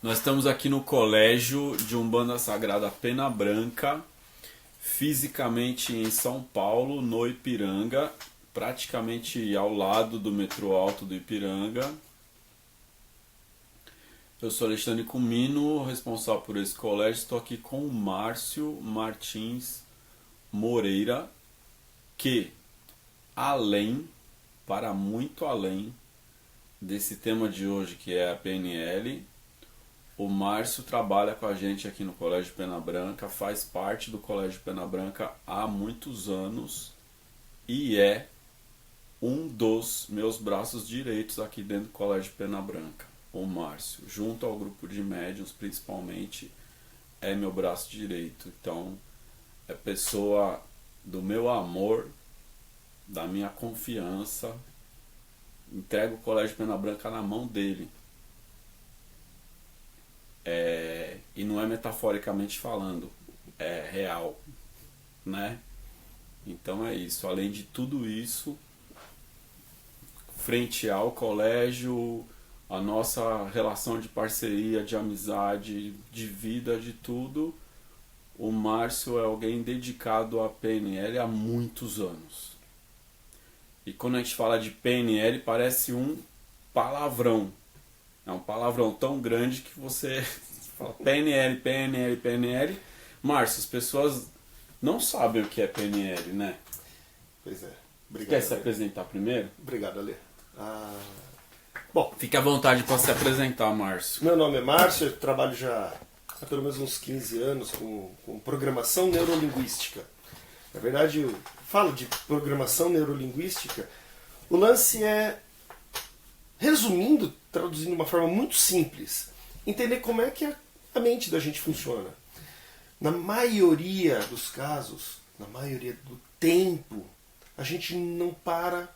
Nós estamos aqui no colégio de Umbanda Sagrada Pena Branca, fisicamente em São Paulo, no Ipiranga, praticamente ao lado do metrô Alto do Ipiranga. Eu sou Alexandre Cumino, responsável por esse colégio. Estou aqui com o Márcio Martins Moreira, que para muito além desse tema de hoje, que é a PNL, o Márcio trabalha com a gente aqui no Colégio Pena Branca, faz parte do Colégio Pena Branca há muitos anos e é um dos meus braços direitos aqui dentro do Colégio Pena Branca. O Márcio, junto ao grupo de médiuns principalmente, é meu braço direito. Então, é pessoa do meu amor, da minha confiança. Entrego o Colégio Pena Branca na mão dele. E não é metaforicamente falando, é real, né? Então é isso. Além de tudo isso, frente ao colégio, a nossa relação de parceria, de amizade, de vida, de tudo, o Márcio é alguém dedicado à PNL há muitos anos. E quando a gente fala de PNL, parece um palavrão. É um palavrão tão grande que você fala PNL, PNL, PNL. Márcio, as pessoas não sabem o que é PNL, né? Pois é. Obrigado, Quer se apresentar primeiro? Obrigado, Ale. Bom, Fique à vontade para se apresentar, Márcio. meu nome é Márcio, eu trabalho já há pelo menos uns 15 anos com programação neurolinguística. Na verdade, eu falo de programação neurolinguística. O lance é, resumindo, traduzindo de uma forma muito simples, entender como é que a mente da gente funciona. Na maioria dos casos, na maioria do tempo, a gente não para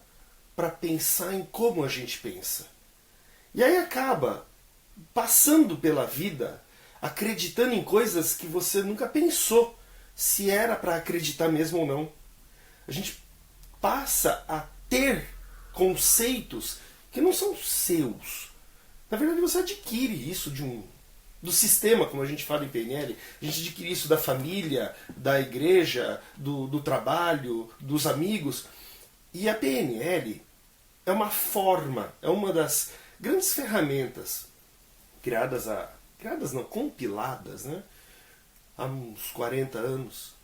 pensar em como a gente pensa. E aí acaba passando pela vida acreditando em coisas que você nunca pensou se era para acreditar mesmo ou não. A gente passa a ter conceitos que não são seus. Na verdade, você adquire isso do sistema, como a gente fala em PNL. A gente adquire isso da família, da igreja, do trabalho, dos amigos. E a PNL é uma forma, é uma das grandes ferramentas compiladas, né, há uns 40 anos,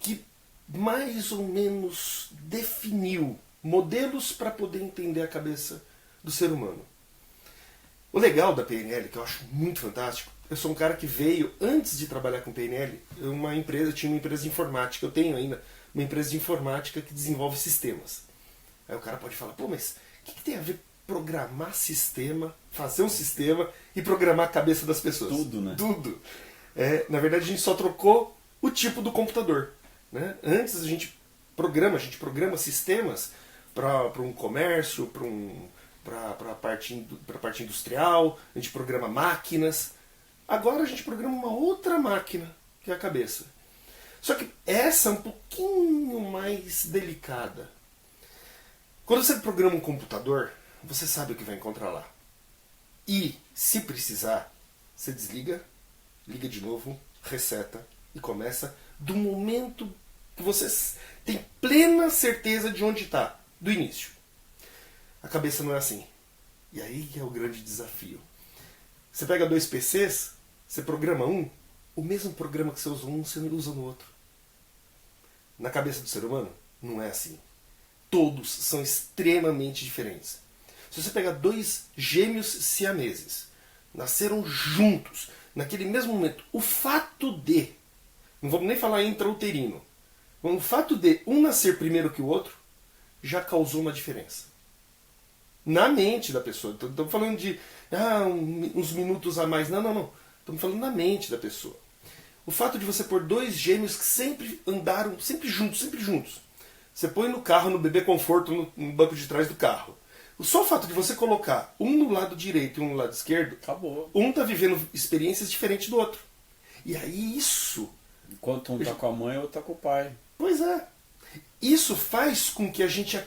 que mais ou menos definiu modelos para poder entender a cabeça do ser humano. O legal da PNL, que eu acho muito fantástico, eu sou um cara que veio, antes de trabalhar com PNL, eu tinha uma empresa de informática, eu tenho ainda uma empresa de informática que desenvolve sistemas. Aí o cara pode falar, pô, mas o que tem a ver programar sistema, fazer um sistema e programar a cabeça das pessoas? Tudo, né? Tudo. Na verdade, a gente só trocou o tipo do computador, né? Antes a gente programa sistemas para um comércio, para a parte industrial, a gente programa máquinas. Agora a gente programa uma outra máquina, que é a cabeça. Só que essa é um pouquinho mais delicada. Quando você programa um computador, você sabe o que vai encontrar lá. E, se precisar, você desliga, liga de novo, reseta e começa do momento que você tem plena certeza de onde está, do início. A cabeça não é assim. E aí é o grande desafio. Você pega dois PCs, você programa um, o mesmo programa que você usa um, você usa no outro. Na cabeça do ser humano, não é assim. Todos são extremamente diferentes. Se você pegar dois gêmeos siameses, nasceram juntos, naquele mesmo momento, o fato de, não vamos nem falar intrauterino, o fato de um nascer primeiro que o outro, já causou uma diferença. Na mente da pessoa. Estamos falando de uns minutos a mais. Não. Estamos falando na mente da pessoa. O fato de você pôr dois gêmeos que sempre andaram, sempre juntos. Você põe no carro, no bebê conforto, no banco de trás do carro. Só o fato de você colocar um no lado direito e um no lado esquerdo, Acabou. Um está vivendo experiências diferentes do outro. E aí isso... Enquanto um tá com a mãe, o outro tá com o pai. Pois é. Isso faz com que a gente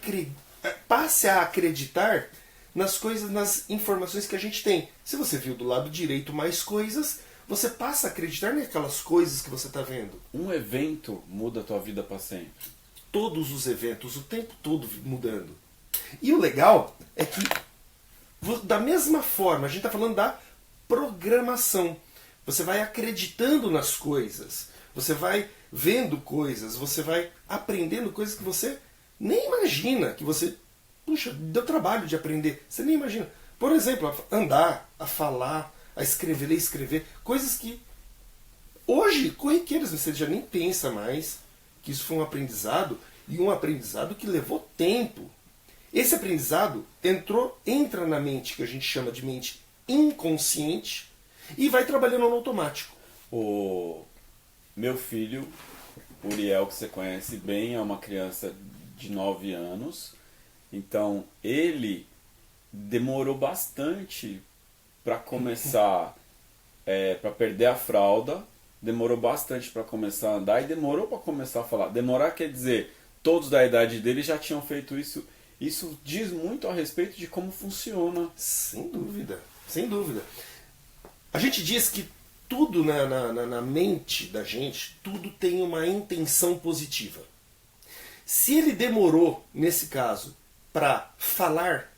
passe a acreditar nas coisas, nas informações que a gente tem. Se você viu do lado direito mais coisas, você passa a acreditar naquelas coisas que você está vendo. Um evento muda a tua vida para sempre. Todos os eventos, o tempo todo mudando. E o legal é que, da mesma forma, a gente está falando da programação. Você vai acreditando nas coisas, você vai vendo coisas, você vai aprendendo coisas que você nem imagina, que você, puxa, deu trabalho de aprender, você nem imagina. Por exemplo, a andar, a falar, a escrever, ler, escrever, coisas que hoje, corriqueiras, você já nem pensa mais que isso foi um aprendizado, e um aprendizado que levou tempo. Esse aprendizado entra na mente, que a gente chama de mente inconsciente, e vai trabalhando no automático. O meu filho, Uriel, que você conhece bem, é uma criança de 9 anos. Então, ele demorou bastante para começar, para perder a fralda. Demorou bastante para começar a andar e demorou para começar a falar. Demorar quer dizer, todos da idade dele já tinham feito isso. Isso diz muito a respeito de como funciona. Sem dúvida, sem dúvida. A gente diz que tudo na mente da gente, tudo tem uma intenção positiva. Se ele demorou, nesse caso, para falar,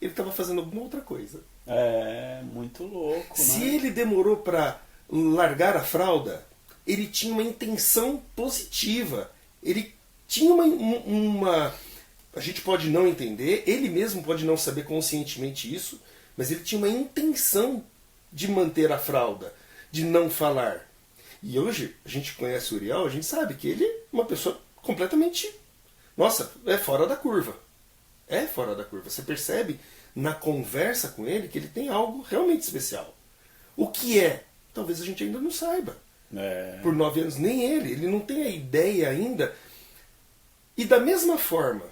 ele estava fazendo alguma outra coisa. É muito louco, Se né? ele demorou para largar a fralda, ele tinha uma intenção positiva. Ele tinha uma... A gente pode não entender, ele mesmo pode não saber conscientemente isso, mas ele tinha uma intenção de manter a fralda, de não falar. E hoje, a gente conhece o Uriel, a gente sabe que ele é uma pessoa completamente... Nossa, é fora da curva. É fora da curva. Você percebe na conversa com ele que ele tem algo realmente especial. O que é? Talvez a gente ainda não saiba. Por 9 anos, nem ele não tem a ideia ainda. E da mesma forma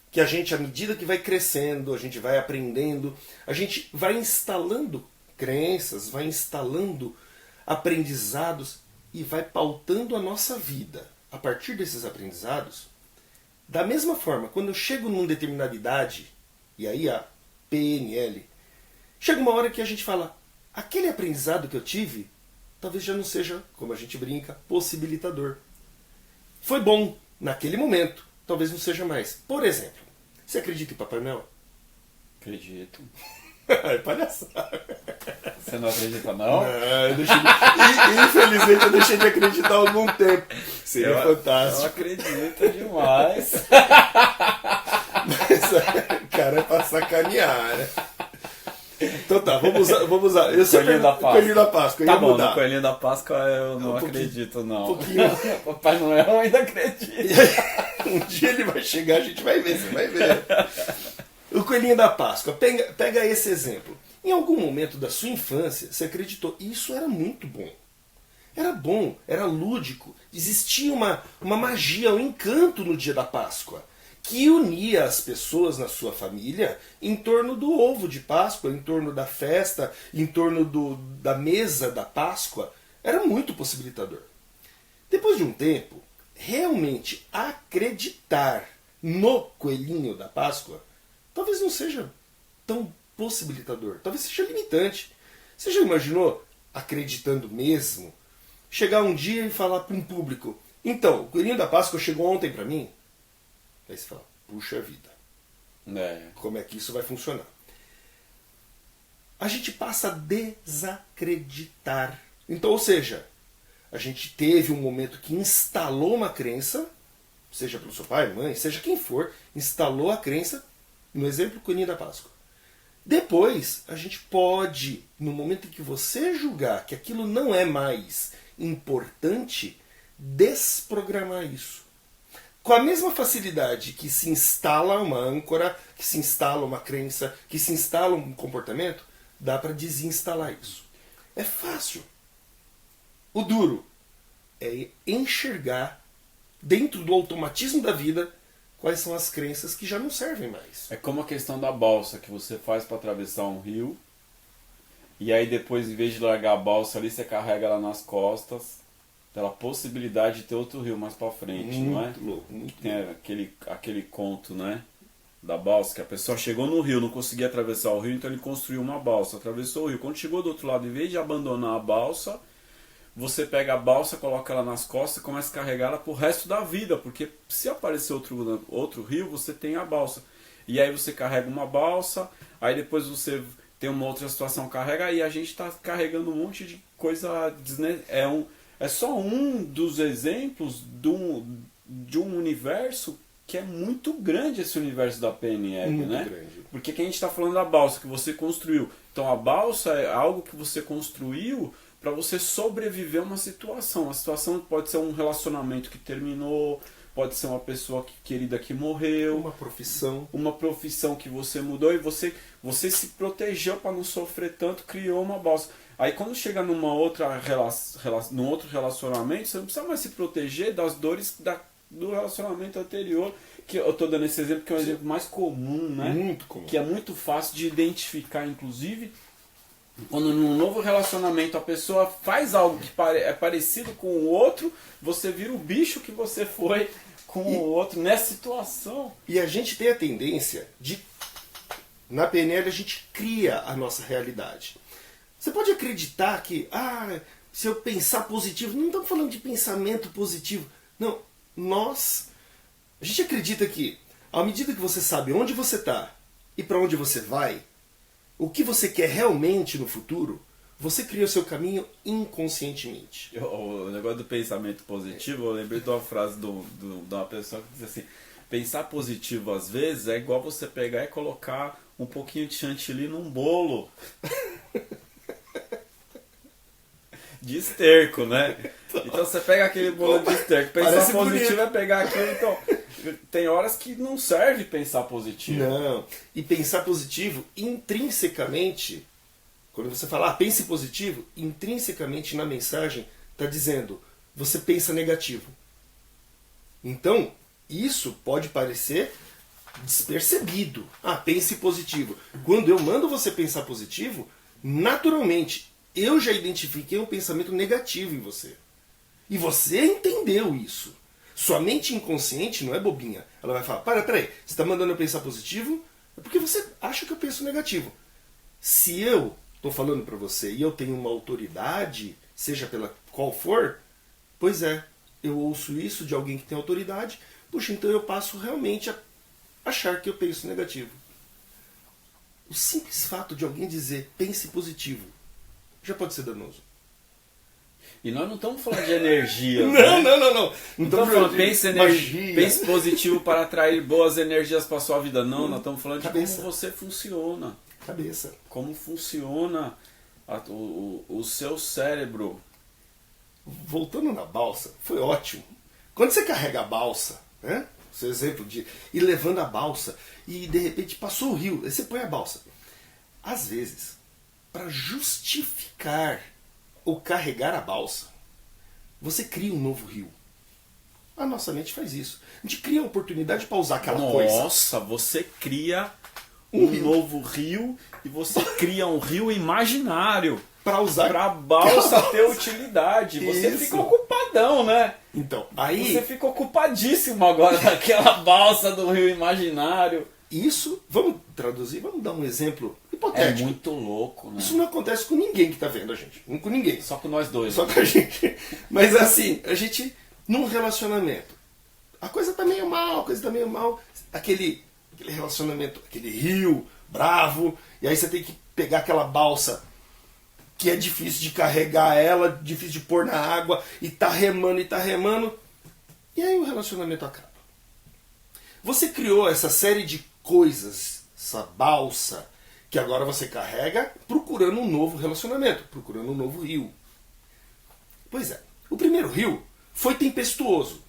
que a gente, à medida que vai crescendo, a gente vai aprendendo, a gente vai instalando crenças, vai instalando aprendizados e vai pautando a nossa vida a partir desses aprendizados. Da mesma forma, quando eu chego numa determinada idade, e aí a PNL, chega uma hora que a gente fala, aquele aprendizado que eu tive, talvez já não seja, como a gente brinca, possibilitador. Foi bom naquele momento, talvez não seja mais. Por exemplo, você acredita em Papai Noel? Acredito. É palhaçada. Você não acredita, não? Infelizmente eu deixei de acreditar há algum tempo. Seria fantástico. Eu acredito demais. Mas, cara, é pra sacanear, né? Então tá, vamos usar. Eu Coelhinho da Páscoa. Coelhinho da Páscoa. Tá ia bom, mudar. no Coelhinho da Páscoa eu não pouquinho- acredito, não. pouquinho. Papai Noel eu ainda acredito. Um dia ele vai chegar, a gente vai ver, você vai ver. O Coelhinho da Páscoa, pega esse exemplo. Em algum momento da sua infância, você acreditou, isso era muito bom. Era bom, era lúdico. Existia uma magia, um encanto no dia da Páscoa, que unia as pessoas na sua família em torno do ovo de Páscoa, em torno da festa, em torno da mesa da Páscoa. Era muito possibilitador. Depois de um tempo, realmente acreditar no Coelhinho da Páscoa talvez não seja tão possibilitador, talvez seja limitante. Você já imaginou, acreditando mesmo, chegar um dia e falar para um público, então, o Coelhinho da Páscoa chegou ontem para mim? Aí você fala, puxa vida, como é que isso vai funcionar? A gente passa a desacreditar. Então, ou seja, a gente teve um momento que instalou uma crença, seja pelo seu pai, mãe, seja quem for, instalou a crença, no exemplo, Coelhinho da Páscoa. Depois, a gente pode, no momento em que você julgar que aquilo não é mais importante, desprogramar isso. Com a mesma facilidade que se instala uma âncora, que se instala uma crença, que se instala um comportamento, dá para desinstalar isso. É fácil. O duro é enxergar, dentro do automatismo da vida, quais são as crenças que já não servem mais. É como a questão da balsa que você faz para atravessar um rio. E aí depois, em vez de largar a balsa ali, você carrega ela nas costas. Pela possibilidade de ter outro rio mais para frente, não é? Muito louco, muito Tem aquele conto, né? da balsa, que a pessoa chegou no rio, não conseguia atravessar o rio, então ele construiu uma balsa, atravessou o rio. Quando chegou do outro lado, em vez de abandonar a balsa, você pega a balsa, coloca ela nas costas e começa a carregar ela pro resto da vida, porque se aparecer outro rio, você tem a balsa. E aí você carrega uma balsa, aí depois você tem uma outra situação, carrega, e a gente está carregando um monte de coisa. É só um dos exemplos de um universo que é muito grande, esse universo da PNL, muito né? grande. Porque que a gente está falando da balsa que você construiu. Então a balsa é algo que você construiu para você sobreviver a uma situação. Uma situação pode ser um relacionamento que terminou, pode ser uma pessoa querida que morreu, uma profissão que você mudou e você se protegeu para não sofrer tanto, criou uma balsa. Aí quando chega num outro relacionamento, você não precisa mais se proteger das dores do relacionamento anterior, que eu estou dando esse exemplo que é um exemplo mais comum, né? Muito comum. Que é muito fácil de identificar, inclusive, quando num novo relacionamento a pessoa faz algo que é parecido com o outro, você vira o bicho que você foi com o outro nessa situação. E a gente tem a tendência de, na PNL, a gente cria a nossa realidade. Você pode acreditar que, se eu pensar positivo, não estamos falando de pensamento positivo. Não, a gente acredita que, à medida que você sabe onde você está e para onde você vai, o que você quer realmente no futuro, você cria o seu caminho inconscientemente. O negócio do pensamento positivo, eu lembrei de uma frase de uma pessoa que diz assim: pensar positivo às vezes é igual você pegar e colocar um pouquinho de chantilly num bolo de esterco, né? Então você pega aquele bolo de esterco, pensar Parece positivo bonito. é pegar aquilo, então tem horas que não serve pensar positivo. Não, e pensar positivo intrinsecamente, quando você fala, pense positivo, intrinsecamente na mensagem está dizendo, você pensa negativo. Então, isso pode parecer despercebido. Pense positivo. Quando eu mando você pensar positivo, naturalmente, eu já identifiquei um pensamento negativo em você. E você entendeu isso. Sua mente inconsciente não é bobinha. Ela vai falar, peraí, você está mandando eu pensar positivo? É porque você acha que eu penso negativo. Se eu estou falando para você e eu tenho uma autoridade, seja pela qual for, pois é, eu ouço isso de alguém que tem autoridade, puxa, então eu passo realmente a achar que eu penso negativo. O simples fato de alguém dizer pense positivo já pode ser danoso. E nós não estamos falando de energia. Não, né? não. Não estamos falando pense positivo para atrair boas energias para a sua vida. Não, nós estamos falando Cabeça. de como você funciona. Cabeça. Como funciona o seu cérebro. Voltando na balsa, foi ótimo. Quando você carrega a balsa, né? Seu exemplo de ir levando a balsa e de repente passou o rio, aí você põe a balsa. Às vezes, para justificar ou carregar a balsa, você cria um novo rio. A nossa mente faz isso. A gente cria a oportunidade para usar aquela coisa. Nossa, você cria um novo rio e você cria um rio imaginário. Para usar. Pra balsa ter utilidade. Você Isso. fica ocupadão, né? Então, aí. Você fica ocupadíssimo agora daquela balsa do rio imaginário. Isso, vamos traduzir, vamos dar um exemplo É hipotético. muito louco, né? Isso não acontece com ninguém que está vendo a gente. Não com ninguém. Só com nós dois. Só né? com a gente. Mas assim, a gente, num relacionamento, a coisa tá meio mal, aquele relacionamento, aquele rio bravo, e aí você tem que pegar aquela balsa que é difícil de carregar ela, difícil de pôr na água, e tá remando, e aí o relacionamento acaba. Você criou essa série de coisas, essa balsa, que agora você carrega procurando um novo relacionamento, procurando um novo rio. Pois é, o primeiro rio foi tempestuoso.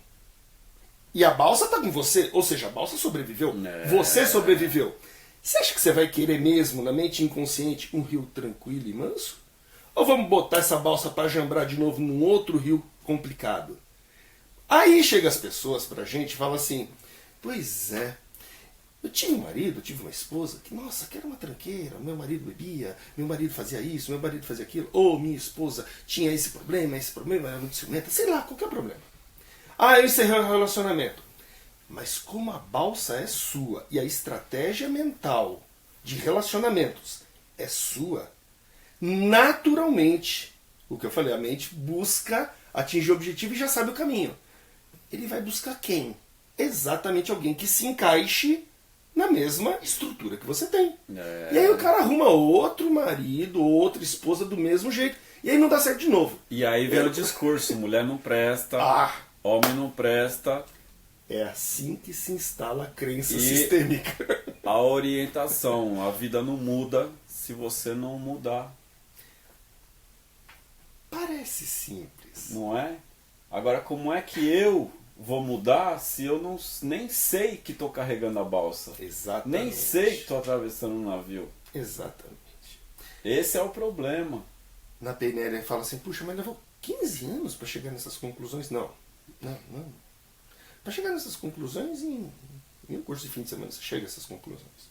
E a balsa está com você, ou seja, a balsa sobreviveu. Você sobreviveu. Você acha que você vai querer mesmo, na mente inconsciente, um rio tranquilo e manso? Ou vamos botar essa balsa para jambrar de novo num outro rio complicado? Aí chega as pessoas pra gente e falam assim, pois é, eu tive um marido, eu tive uma esposa que, nossa, que era uma tranqueira, meu marido bebia, meu marido fazia isso, meu marido fazia aquilo, ou minha esposa tinha esse problema, era muito ciumenta, sei lá, qualquer problema. Eu encerrei o relacionamento. Mas como a balsa é sua e a estratégia mental de relacionamentos é sua, naturalmente, o que eu falei, a mente busca atingir o objetivo e já sabe o caminho. Ele vai buscar quem? Exatamente alguém que se encaixe na mesma estrutura que você tem. E aí o cara arruma outro marido, outra esposa do mesmo jeito. E aí não dá certo de novo. E aí vem o discurso, mulher não presta, homem não presta. É assim que se instala a crença sistêmica. A orientação, a vida não muda se você não mudar. Parece simples. Não é? Agora, como é que eu vou mudar se eu nem sei que estou carregando a balsa? Exatamente. Nem sei que estou atravessando um navio. Exatamente. Esse é o problema. Na PNL ele fala assim, puxa, mas levou 15 anos para chegar nessas conclusões? Não. Para chegar nessas conclusões, em um curso de fim de semana você chega a essas conclusões.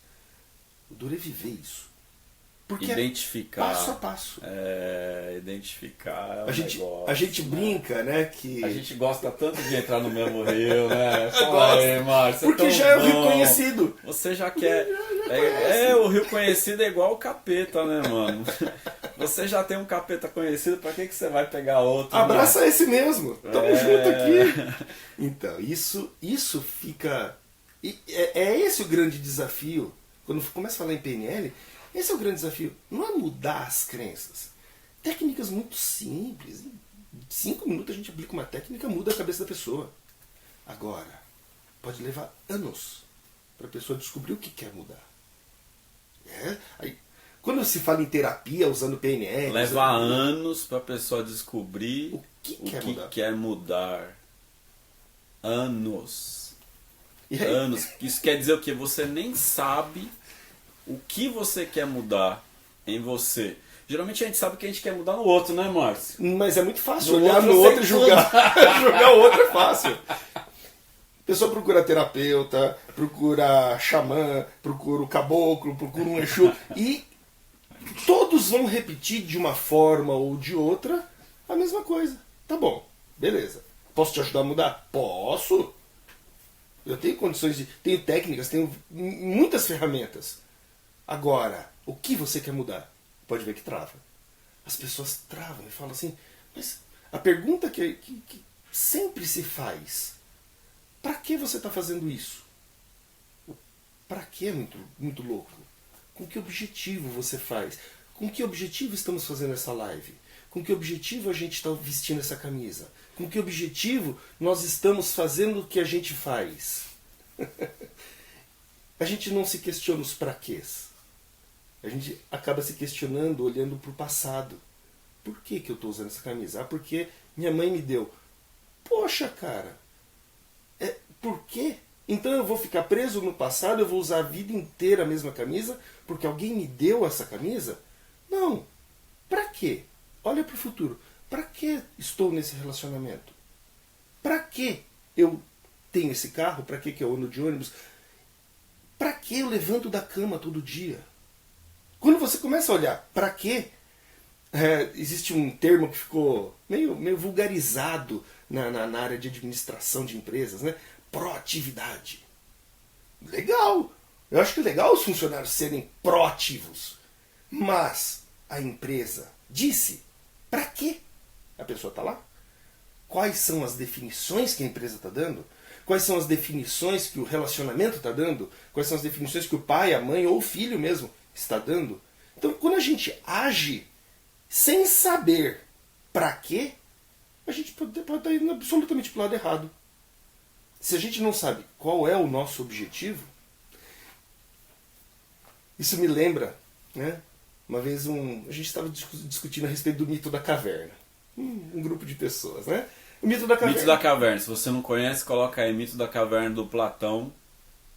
O duro é viver isso. Porque identificar. É passo a passo. Identificar. A gente brinca, né? Que... A gente gosta tanto de entrar no mesmo rio, né? Fala aí, Márcio. Porque já é o rio conhecido. Você já quer. O rio conhecido é igual o capeta, né, mano? Você já tem um capeta conhecido, pra que você vai pegar outro? Abraça esse mesmo. Tamo junto aqui. Então, isso fica. É esse o grande desafio. Quando começa a falar em PNL, esse é o grande desafio. Não é mudar as crenças. Técnicas muito simples. Em 5 minutos a gente aplica uma técnica, muda a cabeça da pessoa. Agora, pode levar anos para a pessoa descobrir o que quer mudar. Aí, quando se fala em terapia usando PNL... Leva anos para a pessoa descobrir o que quer mudar. Anos. E aí? Anos. Isso quer dizer o quê? Você nem sabe o que você quer mudar em você. Geralmente a gente sabe o que a gente quer mudar no outro, né, Márcio? Mas é muito fácil olhar no outro e julgar. Julgar o outro é fácil. A pessoa procura terapeuta, procura xamã, procura o caboclo, procura um exu. E todos vão repetir de uma forma ou de outra a mesma coisa. Tá bom, beleza. Posso te ajudar a mudar? Posso. Eu tenho condições de... Tenho técnicas, tenho muitas ferramentas. Agora, o que você quer mudar? Pode ver que trava. As pessoas travam e falam assim, mas a pergunta que sempre se faz, para que você está fazendo isso? Para que é muito louco? Com que objetivo você faz? Com que objetivo estamos fazendo essa live? Com que objetivo a gente está vestindo essa camisa? Com que objetivo nós estamos fazendo o que a gente faz? A gente não se questiona os praquês. A gente acaba se questionando, olhando para o passado. Por que eu estou usando essa camisa? Porque minha mãe me deu. Poxa, cara. Por quê? Então eu vou ficar preso no passado, eu vou usar a vida inteira a mesma camisa porque alguém me deu essa camisa? Não. Para quê? Olha para o futuro. Para que estou nesse relacionamento? Para que eu tenho esse carro? Para que eu ando de ônibus? Para que eu levanto da cama todo dia? Quando você começa a olhar para quê, existe um termo que ficou meio vulgarizado na área de administração de empresas, né? Proatividade. Legal! Eu acho que é legal os funcionários serem proativos. Mas a empresa disse, para quê a pessoa está lá? Quais são as definições que a empresa está dando? Quais são as definições que o relacionamento está dando? Quais são as definições que o pai, a mãe ou o filho mesmo está dando? Então, quando a gente age sem saber para quê, a gente pode estar indo absolutamente para o lado errado. Se a gente não sabe qual é o nosso objetivo, isso me lembra, né? Uma vez a gente estava discutindo a respeito do mito da caverna. Um grupo de pessoas, né? O mito da caverna. Mito da caverna. Se você não conhece, coloca aí Mito da Caverna do Platão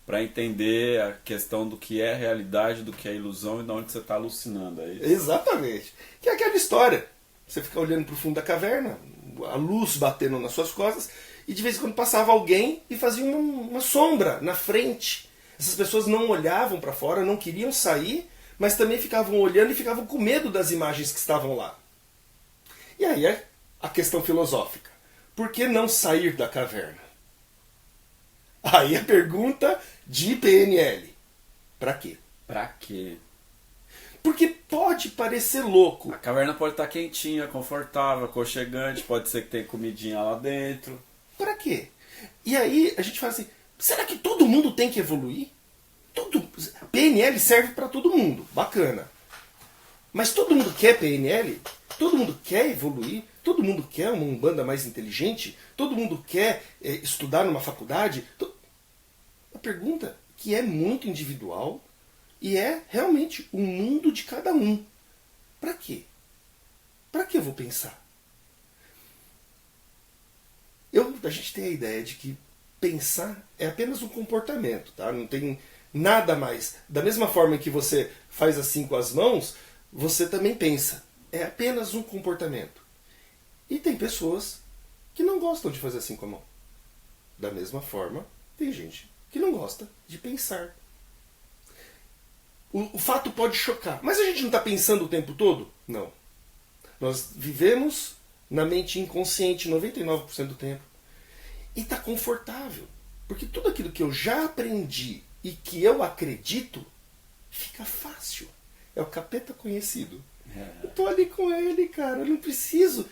para entender a questão do que é realidade, do que é ilusão e de onde você está alucinando. É isso? Exatamente. Que é aquela história. Você fica olhando para o fundo da caverna, a luz batendo nas suas costas, e de vez em quando passava alguém e fazia uma sombra na frente. Essas pessoas não olhavam para fora, não queriam sair, mas também ficavam olhando e ficavam com medo das imagens que estavam lá. E aí é a questão filosófica. Por que não sair da caverna? Aí a pergunta de PNL. Pra quê? Pra quê? Porque pode parecer louco. A caverna pode estar quentinha, confortável, aconchegante, pode ser que tenha comidinha lá dentro. Pra quê? E aí a gente fala assim, será que todo mundo tem que evoluir? PNL serve pra todo mundo, bacana. Mas todo mundo quer PNL? Todo mundo quer evoluir? Todo mundo quer uma Umbanda mais inteligente? Todo mundo quer estudar numa faculdade? A pergunta que é muito individual e é realmente o mundo de cada um. Pra quê? Pra que eu vou pensar? A gente tem a ideia de que pensar é apenas um comportamento, tá? Não tem nada mais. Da mesma forma que você faz assim com as mãos, você também pensa. É apenas um comportamento. E tem pessoas que não gostam de fazer assim com a mão. Da mesma forma, tem gente que não gosta de pensar. O fato pode chocar. Mas a gente não está pensando o tempo todo? Não. Nós vivemos na mente inconsciente 99% do tempo. E está confortável. Porque tudo aquilo que eu já aprendi e que eu acredito, fica fácil. É o capeta conhecido. Eu tô ali com ele, cara. Eu não preciso.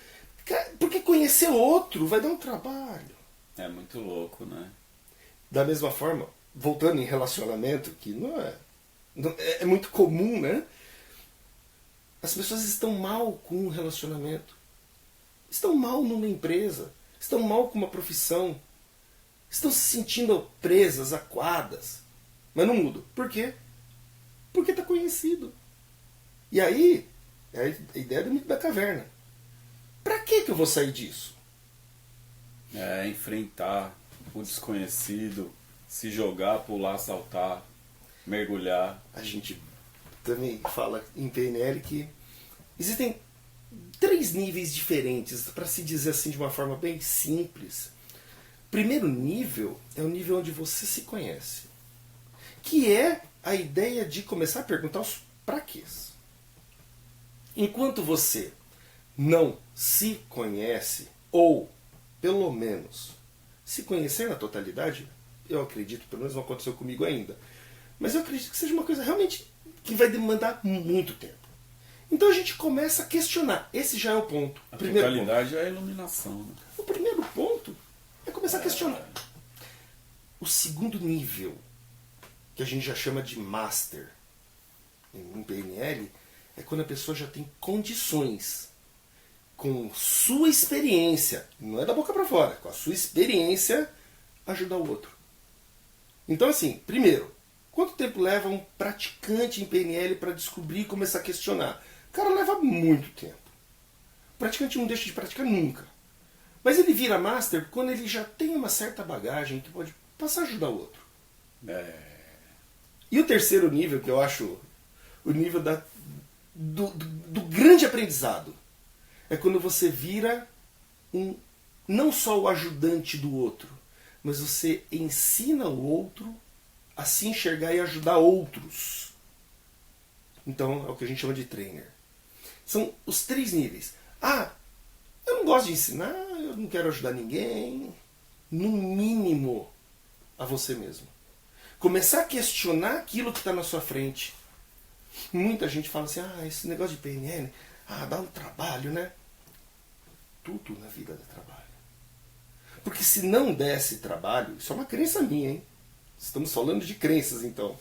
Porque conhecer outro vai dar um trabalho. É muito louco, né? Da mesma forma, voltando em relacionamento, que é muito comum, né? As pessoas estão mal com um relacionamento. Estão mal numa empresa. Estão mal com uma profissão. Estão se sentindo presas, acuadas. Mas não mudam. Por quê? Porque está conhecido. E aí, é a ideia do mito da caverna. Pra que eu vou sair disso? É enfrentar o desconhecido, se jogar, pular, saltar, mergulhar. A gente também fala em PNL que existem 3 níveis diferentes, para se dizer assim de uma forma bem simples. Primeiro nível é o nível onde você se conhece, que é a ideia de começar a perguntar os praquês. Enquanto você não se conhece, ou pelo menos se conhecer na totalidade, eu acredito, pelo menos não aconteceu comigo ainda, mas eu acredito que seja uma coisa realmente que vai demandar muito tempo. Então a gente começa a questionar. Esse já é o ponto. A totalidade é a iluminação. Né? O primeiro ponto é começar a questionar. O segundo nível, que a gente já chama de master em PNL, é quando a pessoa já tem condições, com sua experiência, não é da boca para fora, com a sua experiência, ajudar o outro. Então assim, primeiro, quanto tempo leva um praticante em PNL para descobrir e começar a questionar? O cara leva muito tempo. O praticante não deixa de praticar nunca. Mas ele vira master quando ele já tem uma certa bagagem que pode passar a ajudar o outro. E o terceiro nível, que eu acho o nível do grande aprendizado, é quando você vira não só o ajudante do outro, mas você ensina o outro a se enxergar e ajudar outros. Então é o que a gente chama de trainer. São os 3 níveis. Eu não gosto de ensinar, eu não quero ajudar ninguém. No mínimo, a você mesmo. Começar a questionar aquilo que está na sua frente. Muita gente fala assim, esse negócio de PNL, dá um trabalho, né? Tudo na vida dá trabalho. Porque se não desse trabalho, isso é uma crença minha, hein? Estamos falando de crenças, então.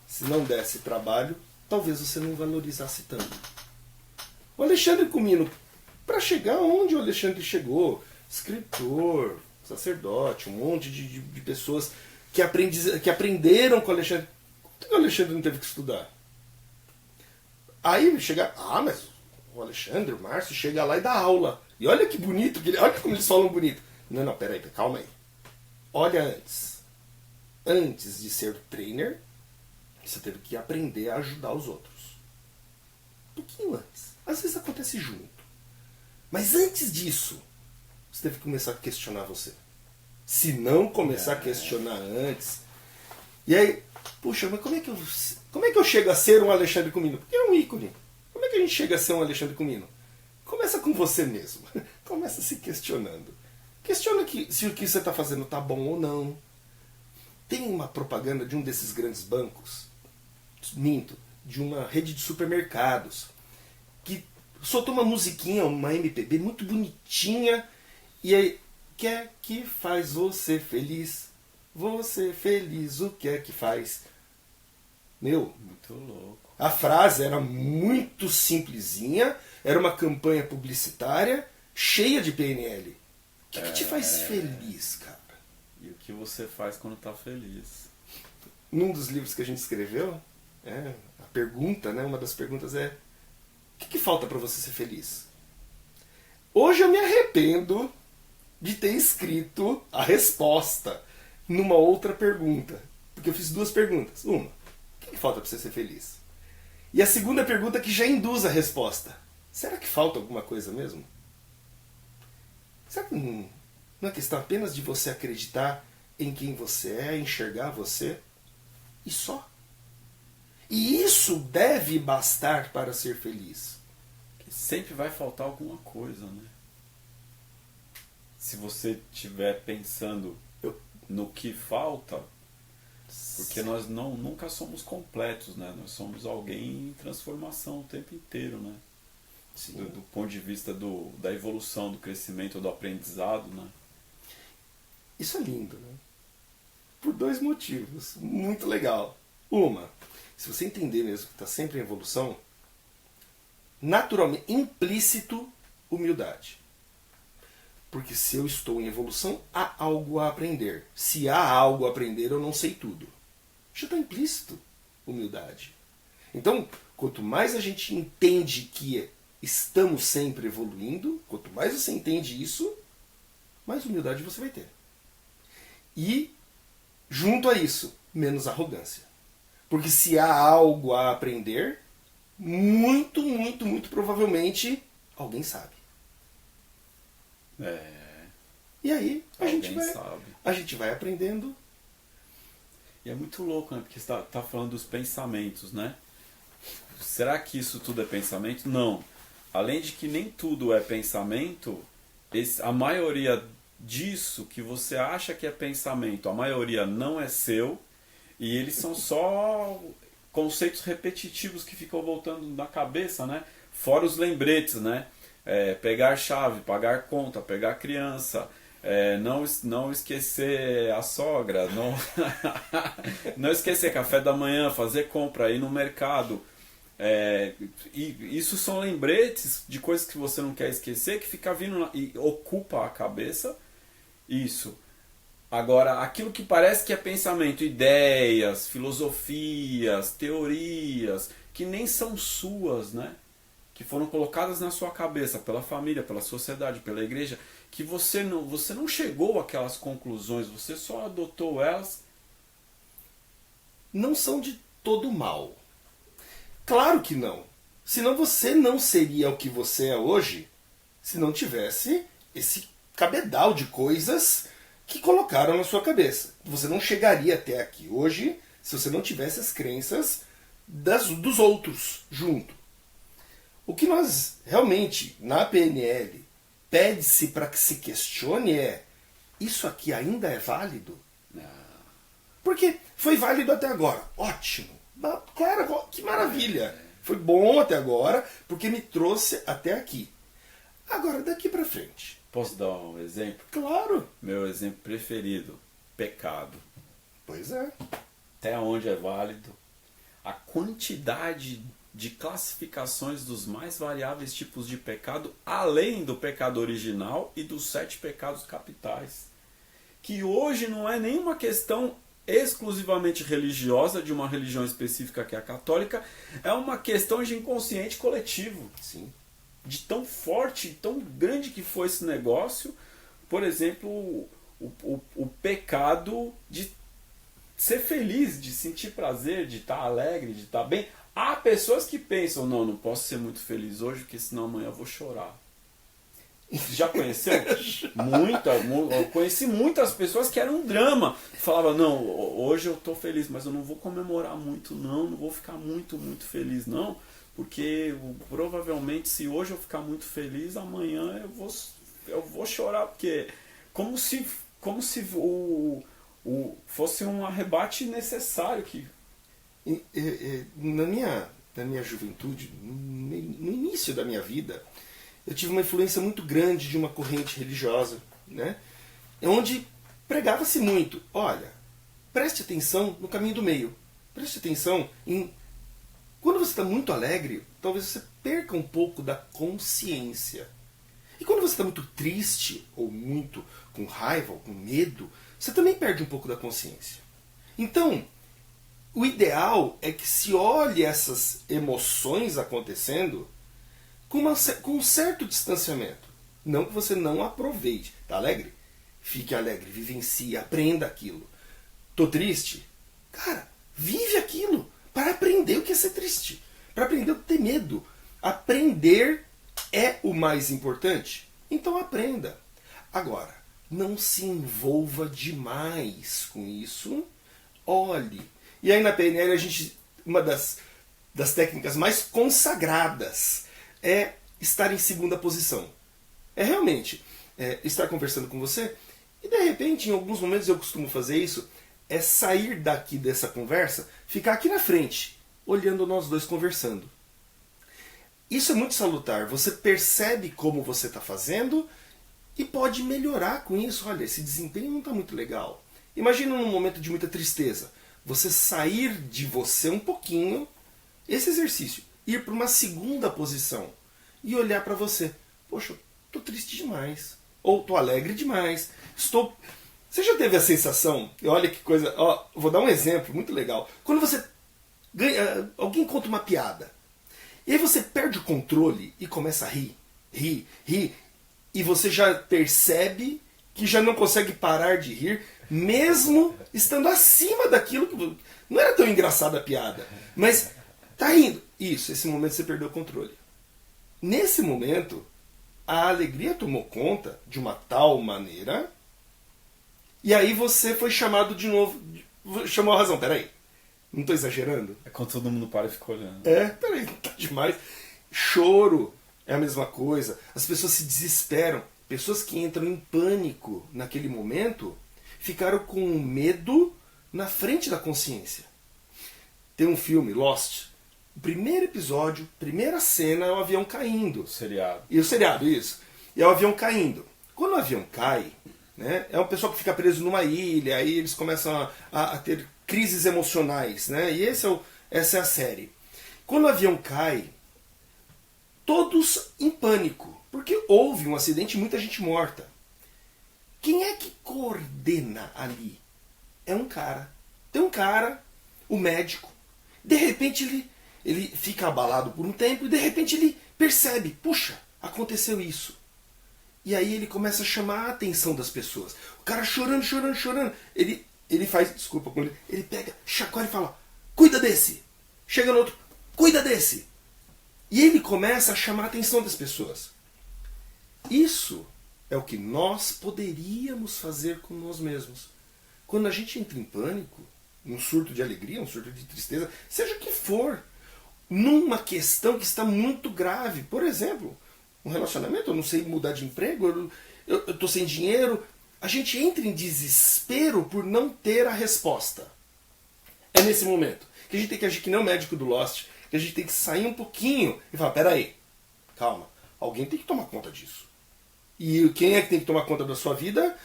Se não desse trabalho, talvez você não valorizasse tanto. O Alexandre Comino, para chegar onde o Alexandre chegou, escritor, sacerdote, um monte de pessoas que aprenderam com o Alexandre. Por que o Alexandre não teve que estudar? Aí chega, mas o Alexandre, o Márcio, chega lá e dá aula. E olha que bonito, olha como eles falam bonito. Não, peraí, calma aí. Olha antes. Antes de ser trainer, você teve que aprender a ajudar os outros. Um pouquinho antes. Às vezes acontece junto. Mas antes disso, você teve que começar a questionar você. Se não começar a questionar antes... E aí, puxa, mas como é que eu chego a ser um Alexandre Comino? Porque é um ícone. Como é que a gente chega a ser um Alexandre Comino? Começa com você mesmo. Começa se questionando. Questiona se o que você está fazendo está bom ou não. Tem uma propaganda de um desses grandes bancos, minto, de uma rede de supermercados, que soltou uma musiquinha, uma MPB muito bonitinha, e aí, o que é que faz você feliz? Você feliz, o que é que faz? Meu, Muito louco. a frase era muito simplesinha, era uma campanha publicitária cheia de PNL. O que te faz feliz, cara? E o que você faz quando tá feliz? Num dos livros que a gente escreveu, a pergunta, né, uma das perguntas é: o que falta para você ser feliz? Hoje eu me arrependo de ter escrito a resposta numa outra pergunta. Porque eu fiz duas perguntas. Uma, o que falta para você ser feliz? E a segunda pergunta que já induz a resposta. Será que falta alguma coisa mesmo? Será que não é questão apenas de você acreditar em quem você é, enxergar você? E só. E isso deve bastar para ser feliz. Que sempre vai faltar alguma coisa, né? Se você estiver pensando no que falta, porque nós nunca somos completos, né? Nós somos alguém em transformação o tempo inteiro, né? Do ponto de vista da evolução, do crescimento, do aprendizado, né? Isso é lindo, né? Por dois motivos. Muito legal. Uma, se você entender mesmo que está sempre em evolução, naturalmente, implícito, humildade. Porque se eu estou em evolução, há algo a aprender. Se há algo a aprender, eu não sei tudo. Já está implícito humildade. Então, quanto mais a gente entende que estamos sempre evoluindo, quanto mais você entende isso, mais humildade você vai ter. E, junto a isso, menos arrogância. Porque se há algo a aprender, muito, muito, muito provavelmente alguém sabe. E aí a gente vai aprendendo. E é muito louco, né? Porque você tá falando dos pensamentos, né? Será que isso tudo é pensamento? Não. Além de que nem tudo é pensamento, a maioria disso que você acha que é pensamento, a maioria não é seu, e eles são só conceitos repetitivos que ficam voltando na cabeça, né? Fora os lembretes, né? Pegar chave, pagar conta, pegar criança, não esquecer a sogra, não esquecer café da manhã, fazer compra, ir no mercado. E isso são lembretes de coisas que você não quer esquecer, que fica vindo e ocupa a cabeça. Isso. Agora, aquilo que parece que é pensamento, ideias, filosofias, teorias, que nem são suas, né? Que foram colocadas na sua cabeça pela família, pela sociedade, pela igreja, que você não chegou àquelas conclusões, você só adotou elas. Não são de todo mal. Claro que não. Senão você não seria o que você é hoje se não tivesse esse cabedal de coisas que colocaram na sua cabeça. Você não chegaria até aqui hoje se você não tivesse as crenças dos outros junto. O que nós realmente, na PNL, pede-se para que se questione é: isso aqui ainda é válido? Porque foi válido até agora. Ótimo. Claro, que maravilha. Foi bom até agora, porque me trouxe até aqui. Agora, daqui para frente. Posso dar um exemplo? Claro. Meu exemplo preferido: pecado. Pois é. Até onde é válido? A quantidade de classificações dos mais variáveis tipos de pecado, além do pecado original e dos 7 pecados capitais. Que hoje não é nenhuma questão exclusivamente religiosa, de uma religião específica que é a católica, é uma questão de inconsciente coletivo. Sim. De tão forte, tão grande que foi esse negócio. Por exemplo, o pecado de ser feliz, de sentir prazer, de estar alegre, de estar bem. Há pessoas que pensam: não posso ser muito feliz hoje, porque senão amanhã eu vou chorar. Já conheceu? Eu conheci muitas pessoas que eram um drama. Falavam: não, hoje eu estou feliz, mas eu não vou comemorar muito, não vou ficar muito, muito feliz, não. Porque provavelmente, se hoje eu ficar muito feliz, amanhã eu vou chorar. Porque como se fosse um arrebate necessário que... Na minha juventude, no início da minha vida, eu tive uma influência muito grande de uma corrente religiosa, né? Onde pregava-se muito, olha, preste atenção no caminho do meio, preste atenção em... Quando você está muito alegre, talvez você perca um pouco da consciência. E quando você está muito triste, ou muito com raiva, ou com medo, você também perde um pouco da consciência. Então, o ideal é que se olhe essas emoções acontecendo com um certo distanciamento. Não que você não aproveite. Tá alegre? Fique alegre, vivencie, aprenda aquilo. Tô triste? Cara, vive aquilo para aprender o que é ser triste. Para aprender o que ter medo. Aprender é o mais importante. Então aprenda. Agora, não se envolva demais com isso. Olhe. E aí na PNL uma das técnicas mais consagradas é estar em segunda posição. É realmente estar conversando com você e de repente, em alguns momentos eu costumo fazer isso, é sair daqui dessa conversa, ficar aqui na frente, olhando nós dois conversando. Isso é muito salutar. Você percebe como você está fazendo e pode melhorar com isso. Olha, esse desempenho não está muito legal. Imagina num momento de muita tristeza. Você sair de você um pouquinho, esse exercício, ir para uma segunda posição e olhar para você. Poxa, estou triste demais. Ou estou alegre demais. Você já teve a sensação, olha que coisa, vou dar um exemplo muito legal. Quando você alguém conta uma piada, e aí você perde o controle e começa a rir, e você já percebe que já não consegue parar de rir, mesmo estando acima daquilo que... Não era tão engraçada a piada, mas tá rindo. Isso, esse momento você perdeu o controle. Nesse momento, a alegria tomou conta de uma tal maneira, e aí você foi chamado de novo, chamou a razão, peraí, não estou exagerando? É quando todo mundo para e fica olhando. Peraí, tá demais. Choro é a mesma coisa, as pessoas se desesperam, pessoas que entram em pânico naquele momento, ficaram com medo na frente da consciência. Tem um filme, Lost. O primeiro episódio, primeira cena é o avião caindo. O seriado. E o seriado, isso. E é o avião caindo. Quando o avião cai, né, é um pessoal que fica preso numa ilha, aí eles começam a ter crises emocionais, né? E essa é a série. Quando o avião cai, todos em pânico, porque houve um acidente e muita gente morta. Quem é que coordena ali? É um cara. Tem um cara, o médico. De repente ele fica abalado por um tempo e de repente ele percebe, puxa, aconteceu isso. E aí ele começa a chamar a atenção das pessoas. O cara chorando. Ele faz, desculpa, ele pega, chacoalha e fala, cuida desse. Chega no outro, cuida desse. E ele começa a chamar a atenção das pessoas. Isso é o que nós poderíamos fazer com nós mesmos. Quando a gente entra em pânico, um surto de alegria, um surto de tristeza, seja o que for, numa questão que está muito grave, por exemplo, um relacionamento, eu não sei mudar de emprego, eu estou sem dinheiro, a gente entra em desespero por não ter a resposta. É nesse momento que a gente tem que agir que nem o médico do Lost, que a gente tem que sair um pouquinho e falar, peraí, calma, alguém tem que tomar conta disso. E quem é que tem que tomar conta da sua vida?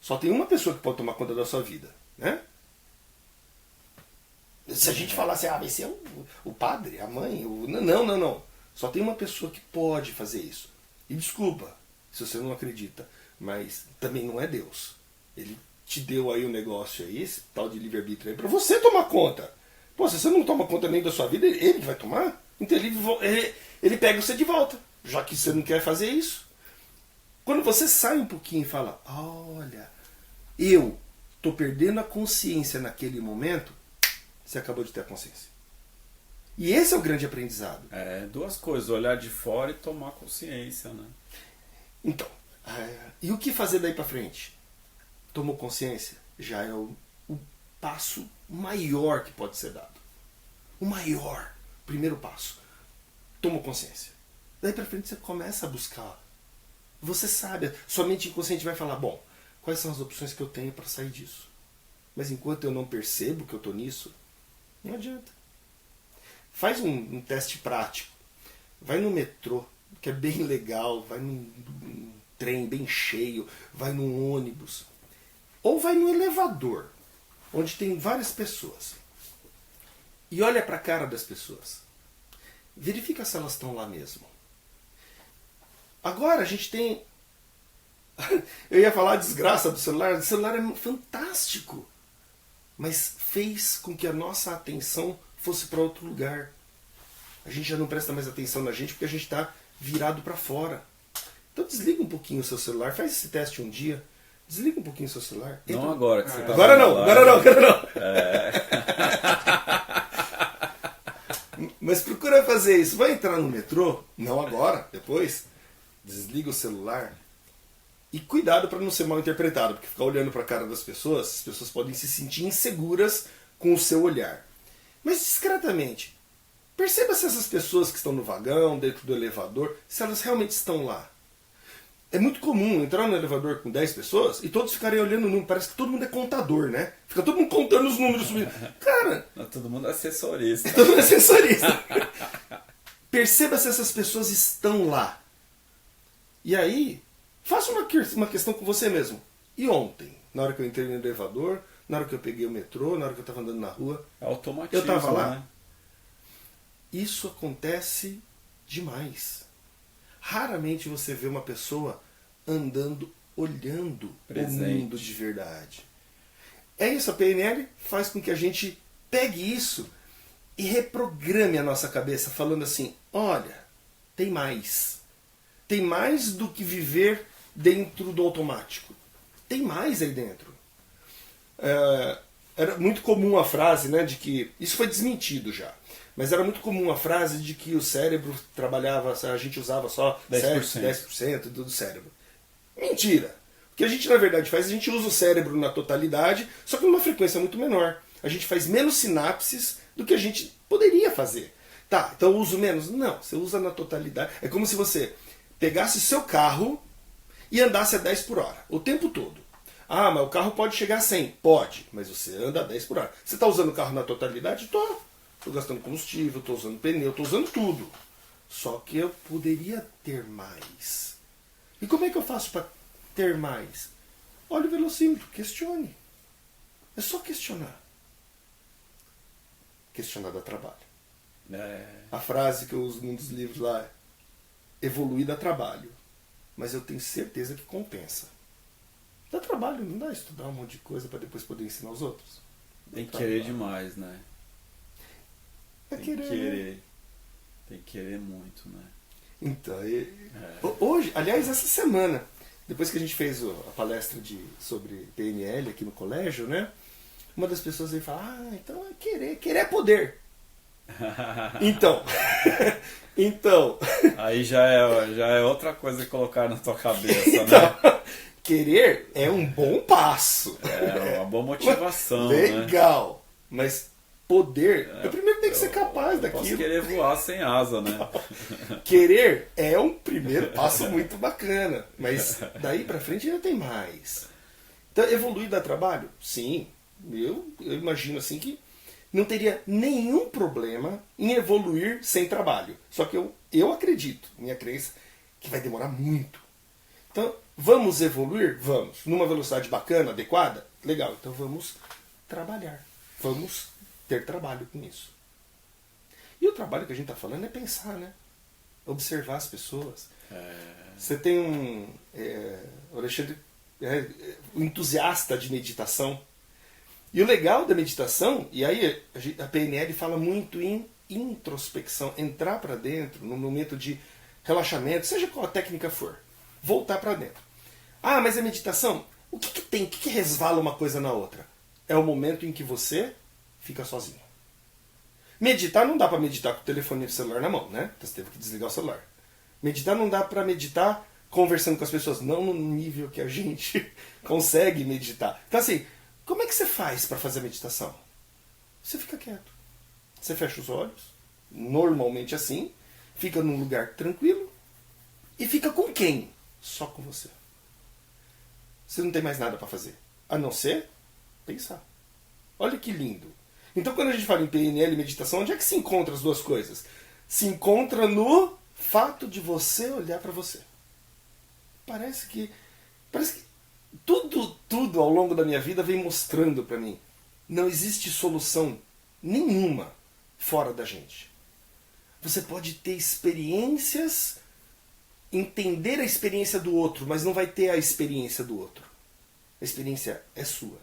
Só tem uma pessoa que pode tomar conta da sua vida, né? Se a gente falar assim, vai ser o padre, a mãe, não. Só tem uma pessoa que pode fazer isso. E desculpa se você não acredita, mas também não é Deus. Ele te deu aí um negócio aí, esse tal de livre-arbítrio aí, pra você tomar conta. Pô, se você não toma conta nem da sua vida, ele vai tomar? Então ele pega você de volta, já que você não quer fazer isso. Quando você sai um pouquinho e fala, olha, eu estou perdendo a consciência naquele momento, você acabou de ter a consciência. E esse é o grande aprendizado. Duas coisas, olhar de fora e tomar consciência, né? Então, e o que fazer daí para frente? Tomou consciência? Já é o passo maior que pode ser dado. O maior, primeiro passo. Tomou consciência. Daí para frente você começa a buscar. Você sabe, sua mente inconsciente vai falar, bom, quais são as opções que eu tenho para sair disso? Mas enquanto eu não percebo que eu estou nisso, não adianta. Faz um teste prático. Vai no metrô, que é bem legal, vai num trem bem cheio, vai num ônibus. Ou vai no elevador, onde tem várias pessoas. E olha para a cara das pessoas. Verifica se elas estão lá mesmo. Agora a gente tem... Eu ia falar a desgraça do celular. O celular é fantástico. Mas fez com que a nossa atenção fosse para outro lugar. A gente já não presta mais atenção na gente porque a gente está virado para fora. Então desliga um pouquinho o seu celular. Faz esse teste um dia. Desliga um pouquinho o seu celular. Não agora que você tá agora não, agora não, agora não. Mas procura fazer isso. Vai entrar no metrô, não agora, depois. Desliga o celular. E cuidado para não ser mal interpretado, porque ficar olhando para a cara das pessoas, as pessoas podem se sentir inseguras com o seu olhar. Mas discretamente, perceba se essas pessoas que estão no vagão, dentro do elevador, se elas realmente estão lá. É muito comum entrar no elevador com 10 pessoas e todos ficarem olhando o número. Parece que todo mundo é contador, né? Fica todo mundo contando os números subindo. Cara... Não, todo mundo é assessorista. Todo mundo é assessorista. Perceba se essas pessoas estão lá. E aí, faça uma questão com você mesmo. E ontem? Na hora que eu entrei no elevador, na hora que eu peguei o metrô, na hora que eu estava andando na rua. É automatismo, eu estava lá. Né? Isso acontece demais. Raramente você vê uma pessoa andando, olhando presente. O mundo de verdade. É isso, a PNL faz com que a gente pegue isso e reprograme a nossa cabeça, falando assim, olha, tem mais. Tem mais do que viver dentro do automático. Tem mais aí dentro. Era muito comum a frase, né, de que... Isso foi desmentido já. Mas era muito comum a frase de que o cérebro trabalhava, a gente usava só 10% do cérebro. Mentira! O que a gente na verdade faz, a gente usa o cérebro na totalidade, só que numa frequência muito menor. A gente faz menos sinapses do que a gente poderia fazer. Tá, então eu uso menos? Não, você usa na totalidade. É como se você pegasse seu carro e andasse a 10 por hora, o tempo todo. Ah, mas o carro pode chegar a 100. Pode, mas você anda a 10 por hora. Você está usando o carro na totalidade? Estou gastando combustível, estou usando pneu, estou usando tudo. Só que eu poderia ter mais. E como é que eu faço para ter mais? Olha o velocímetro, questione. É só questionar. Questionar dá trabalho. A frase que eu uso num dos livros lá é: evoluir dá trabalho, mas eu tenho certeza que compensa. Dá trabalho, não dá estudar um monte de coisa para depois poder ensinar os outros. Tem que querer demais, né? Tem que querer muito, né? Então, hoje, aliás, essa semana, depois que a gente fez a palestra sobre PNL aqui no colégio, né? Uma das pessoas veio falar, então é querer é poder. Então. Aí já é outra coisa que colocar na tua cabeça, então, né? Querer é um bom passo. É uma boa motivação, legal. Né? Mas poder, eu primeiro tenho que ser capaz daquilo. Posso querer voar sem asa, né? Querer é um primeiro passo muito bacana. Mas daí pra frente ainda tem mais. Então, evoluir dá trabalho? Sim. Eu imagino assim que não teria nenhum problema em evoluir sem trabalho. Só que eu acredito, minha crença, que vai demorar muito. Então, vamos evoluir? Vamos. Numa velocidade bacana, adequada? Legal. Então vamos trabalhar. Vamos ter trabalho com isso. E o trabalho que a gente está falando é pensar, né? Observar as pessoas. Você tem o Alexandre um entusiasta de meditação. E o legal da meditação, e aí a PNL fala muito em introspecção, entrar para dentro, num momento de relaxamento, seja qual a técnica for, voltar para dentro. Ah, mas a meditação, o que tem? O que resvala uma coisa na outra? É o momento em que você fica sozinho. Meditar não dá para meditar com o telefone e o celular na mão, né? Então você teve que desligar o celular. Meditar não dá para meditar conversando com as pessoas, não no nível que a gente consegue meditar. Então assim, como é que você faz para fazer a meditação? Você fica quieto. Você fecha os olhos, normalmente assim, fica num lugar tranquilo e fica com quem? Só com você. Você não tem mais nada para fazer, a não ser pensar. Olha que lindo. Então quando a gente fala em PNL e meditação, onde é que se encontra as duas coisas? Se encontra no fato de você olhar para você. Parece que tudo ao longo da minha vida vem mostrando para mim. Não existe solução nenhuma fora da gente. Você pode ter experiências, entender a experiência do outro, mas não vai ter a experiência do outro. A experiência é sua.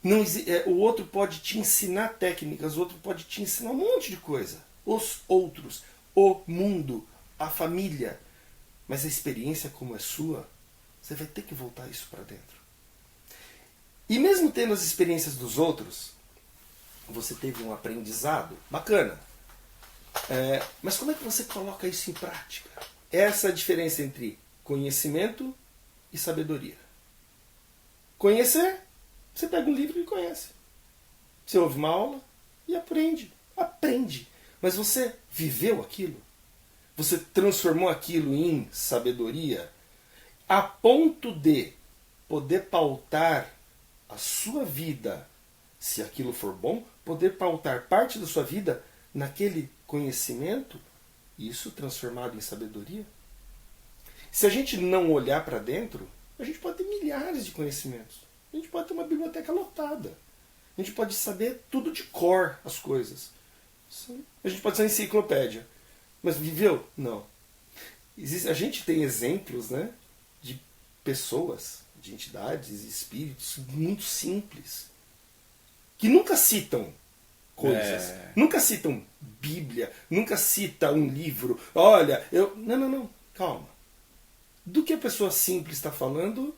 Não, o outro pode te ensinar técnicas, o outro pode te ensinar um monte de coisa. Os outros, o mundo, a família. Mas a experiência como é sua, você vai ter que voltar isso para dentro. E mesmo tendo as experiências dos outros, você teve um aprendizado bacana. Mas como é que você coloca isso em prática? Essa é a diferença entre conhecimento e sabedoria. Conhecer, você pega um livro e conhece. Você ouve uma aula e aprende. Aprende. Mas você viveu aquilo? Você transformou aquilo em sabedoria a ponto de poder pautar a sua vida, se aquilo for bom, poder pautar parte da sua vida naquele conhecimento, isso transformado em sabedoria? Se a gente não olhar para dentro, a gente pode ter milhares de conhecimentos. A gente pode ter uma biblioteca lotada. A gente pode saber tudo de cor, as coisas. A gente pode ser uma enciclopédia. Mas viveu? Não. A gente tem exemplos, né, de pessoas, de entidades, espíritos muito simples, que nunca citam coisas, nunca citam Bíblia, nunca citam um livro. Olha, Não, calma. Do que a pessoa simples está falando?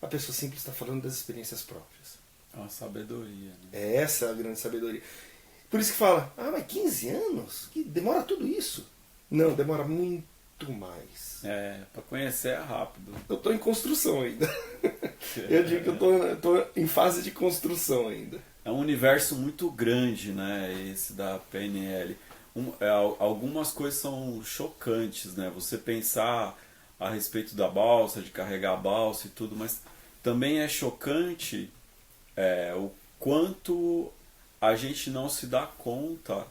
A pessoa simples está falando das experiências próprias. É uma sabedoria, né? É essa a grande sabedoria. Por isso que fala, mas 15 anos? Que demora tudo isso? Não, demora muito mais. Para conhecer é rápido. Eu estou em construção ainda. Eu digo que eu estou em fase de construção ainda. É um universo muito grande, né, esse da PNL. Algumas coisas são chocantes, né? Você pensar a respeito da balsa, de carregar a balsa e tudo, mas também é chocante o quanto a gente não se dá conta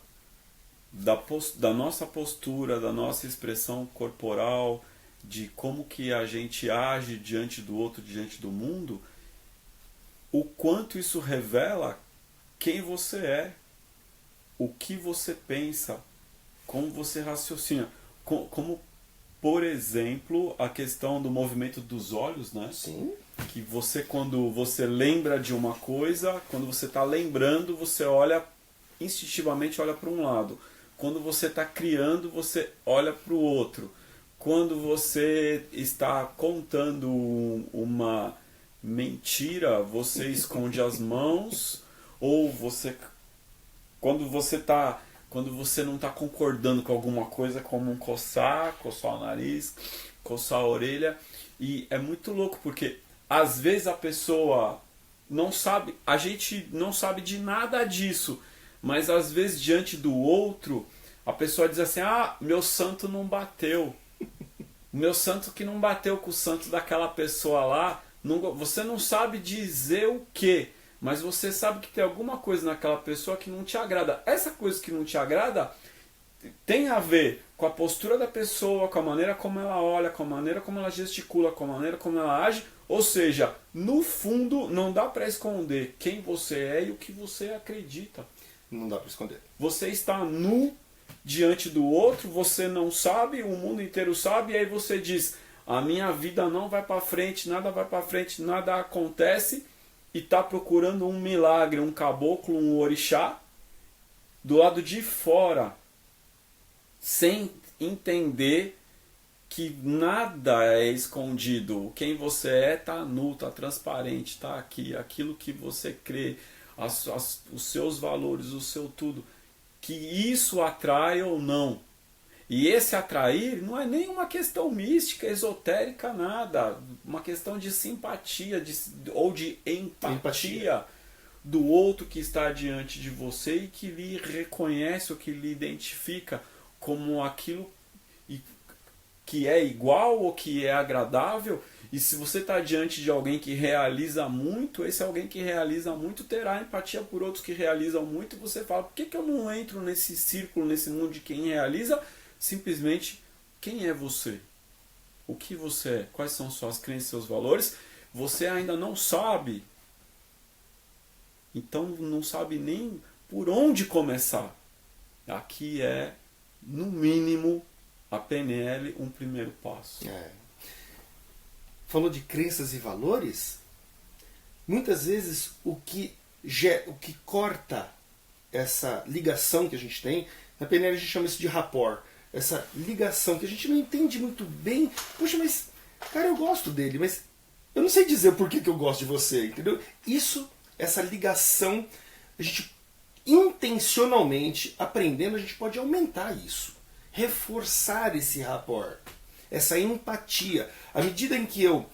da nossa postura, da nossa expressão corporal, de como que a gente age diante do outro, diante do mundo, o quanto isso revela quem você é, o que você pensa, como você raciocina. Como, por exemplo, a questão do movimento dos olhos, né? Sim. Que você, quando você lembra de uma coisa, quando você está lembrando, você olha, instintivamente olha para um lado. Quando você está criando, você olha para o outro. Quando você está contando uma mentira, você esconde as mãos, ou quando você não está concordando com alguma coisa, como coçar o nariz, coçar a orelha. E é muito louco, porque às vezes a pessoa não sabe, a gente não sabe de nada disso, mas às vezes diante do outro, a pessoa diz assim, meu santo não bateu. Meu santo que não bateu com o santo daquela pessoa lá, você não sabe dizer o quê, mas você sabe que tem alguma coisa naquela pessoa que não te agrada. Essa coisa que não te agrada tem a ver com a postura da pessoa, com a maneira como ela olha, com a maneira como ela gesticula, com a maneira como ela age. Ou seja, no fundo, não dá para esconder quem você é e o que você acredita. Não dá para esconder. Você está nu diante do outro, você não sabe, o mundo inteiro sabe, e aí você diz, a minha vida não vai para frente, nada acontece, e está procurando um milagre, um caboclo, um orixá, do lado de fora, sem entender que nada é escondido. Quem você é está nu, está transparente, está aqui. Aquilo que você crê, os seus valores, o seu tudo. Que isso atrai ou não. E esse atrair não é nem uma questão mística, esotérica, nada. Uma questão de simpatia ou de empatia do outro que está diante de você e que lhe reconhece ou que lhe identifica como aquilo que é igual ou que é agradável, E se você está diante de alguém que realiza muito, esse alguém que realiza muito terá empatia por outros que realizam muito, e você fala, por que eu não entro nesse círculo, nesse mundo de quem realiza? Simplesmente, quem é você? O que você é? Quais são suas crenças, seus valores? Você ainda não sabe. Então não sabe nem por onde começar. Aqui é, no mínimo, a PNL um primeiro passo. Falou de crenças e valores, muitas vezes o que corta essa ligação que a gente tem, na PNL a gente chama isso de rapport, essa ligação que a gente não entende muito bem. Poxa, mas cara, eu gosto dele, mas eu não sei dizer o porquê que eu gosto de você, entendeu? Isso, essa ligação, a gente intencionalmente aprendendo, a gente pode aumentar isso, reforçar esse rapport, essa empatia. À medida em que eu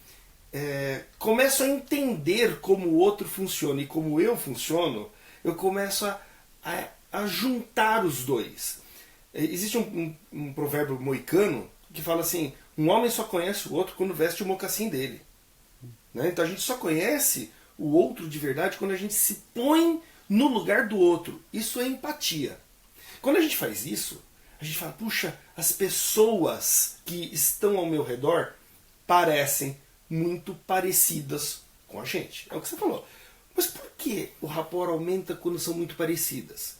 começo a entender como o outro funciona e como eu funciono, eu começo a juntar os dois. Existe um provérbio moicano que fala assim, um homem só conhece o outro quando veste o mocassim dele. Né? Então a gente só conhece o outro de verdade quando a gente se põe no lugar do outro. Isso é empatia. Quando a gente faz isso, a gente fala, puxa, as pessoas que estão ao meu redor parecem muito parecidas com a gente. É o que você falou. Mas por que o rapport aumenta quando são muito parecidas?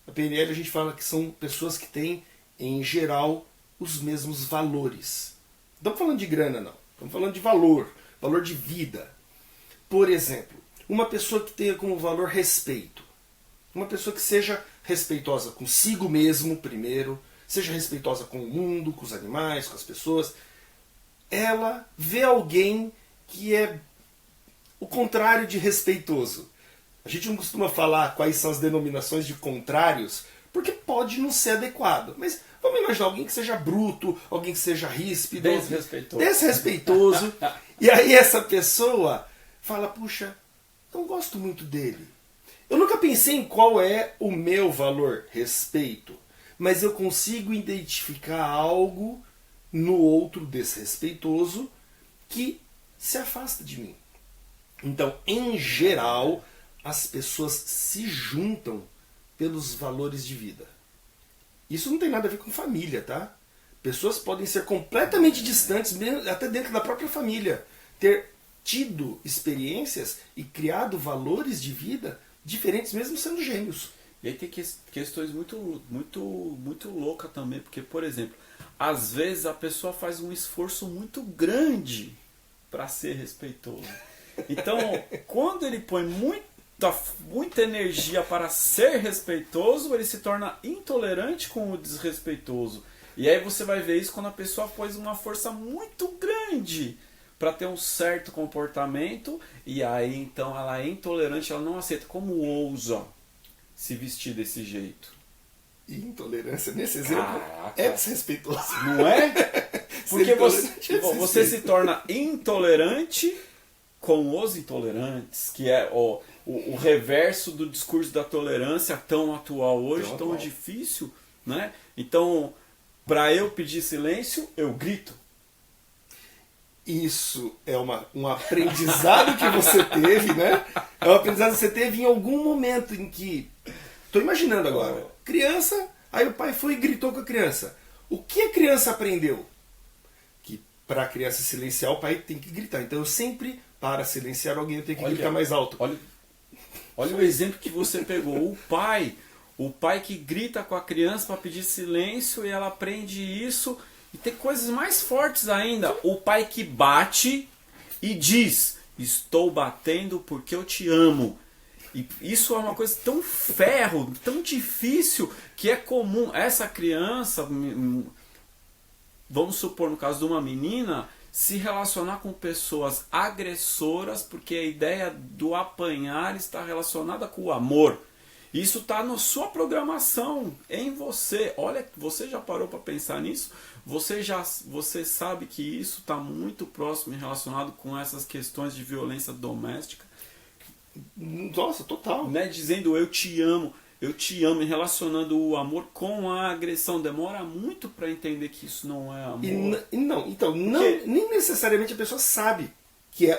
Na PNL a gente fala que são pessoas que têm, em geral, os mesmos valores. Não estamos falando de grana, não. Estamos falando de valor, valor de vida. Por exemplo, uma pessoa que tenha como valor respeito. Uma pessoa que seja respeitosa consigo mesmo, primeiro, seja respeitosa com o mundo, com os animais, com as pessoas. Ela vê alguém que é o contrário de respeitoso. A gente não costuma falar quais são as denominações de contrários, porque pode não ser adequado. Mas vamos imaginar alguém que seja bruto, alguém que seja ríspido, desrespeitoso. E aí essa pessoa fala, puxa, não gosto muito dele. Eu nunca pensei em qual é o meu valor, respeito. Mas eu consigo identificar algo no outro desrespeitoso que se afasta de mim. Então, em geral, as pessoas se juntam pelos valores de vida. Isso não tem nada a ver com família, tá? Pessoas podem ser completamente distantes, até dentro da própria família. Ter tido experiências e criado valores de vida diferentes, mesmo sendo gêmeos. E aí tem questões muito loucas também, porque, por exemplo, às vezes a pessoa faz um esforço muito grande para ser respeitoso. Então, quando ele põe muita energia para ser respeitoso, ele se torna intolerante com o desrespeitoso. E aí você vai ver isso quando a pessoa faz uma força muito grande para ter um certo comportamento, e aí então ela é intolerante, ela não aceita. Como ousa se vestir desse jeito? E intolerância, nesse exemplo, é desrespeitoso. Não é? Porque você se torna intolerante com os intolerantes, que é o reverso do discurso da tolerância tão atual hoje, tão difícil, né? Então, para eu pedir silêncio, eu grito. Isso é um aprendizado que você teve, né? É um aprendizado que você teve em algum momento em que... Estou imaginando agora. Criança, aí o pai foi e gritou com a criança. O que a criança aprendeu? Que para a criança silenciar, o pai tem que gritar. Então eu sempre, para silenciar alguém, eu tenho que gritar mais alto. Olha o exemplo que você pegou. O pai que grita com a criança para pedir silêncio, e ela aprende isso. E tem coisas mais fortes ainda. O pai que bate e diz, estou batendo porque eu te amo. E isso é uma coisa tão tão difícil, que é comum. Essa criança, vamos supor no caso de uma menina, se relacionar com pessoas agressoras, porque a ideia do apanhar está relacionada com o amor. Isso está na sua programação, em você. Olha, você já parou para pensar nisso? Você sabe que isso está muito próximo e relacionado com essas questões de violência doméstica? Nossa, total. Né? Dizendo eu te amo. eu te amo, e relacionando o amor com a agressão. Demora muito para entender que isso não é amor. Então, nem necessariamente a pessoa sabe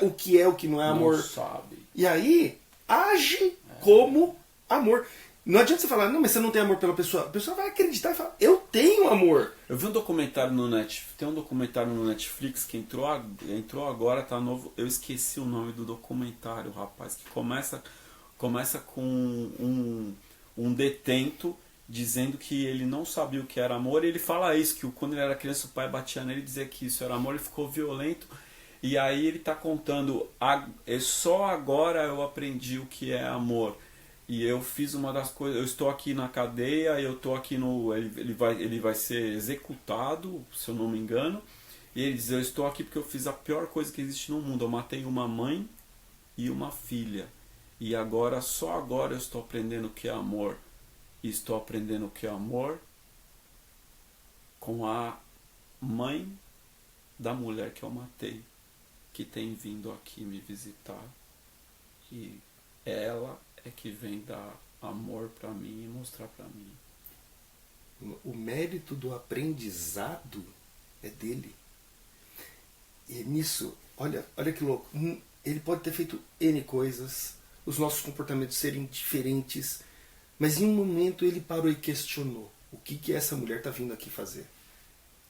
o que é o que não é amor. Não sabe. E aí, age como amor. Não adianta você falar, não, mas você não tem amor pela pessoa. A pessoa vai acreditar e falar, eu tenho amor. Eu vi um documentário no Netflix, tem um documentário no Netflix que entrou agora, tá novo. Eu esqueci o nome do documentário, rapaz, que começa com um detento dizendo que ele não sabia o que era amor, e ele fala isso, que quando ele era criança o pai batia nele e dizia que isso era amor, ele ficou violento, e aí ele está contando, só agora eu aprendi o que é amor, e eu fiz uma das coisas, eu estou aqui na cadeia, eu estou aqui ele vai ser executado, se eu não me engano, e ele diz, eu estou aqui porque eu fiz a pior coisa que existe no mundo, eu matei uma mãe e uma filha, e só agora eu estou aprendendo o que é amor. E estou aprendendo o que é amor com a mãe da mulher que eu matei, que tem vindo aqui me visitar. E ela é que vem dar amor para mim e mostrar para mim. O mérito do aprendizado é dele. E nisso, olha que louco. Ele pode ter feito N coisas, os nossos comportamentos serem diferentes, mas em um momento ele parou e questionou o que essa mulher está vindo aqui fazer.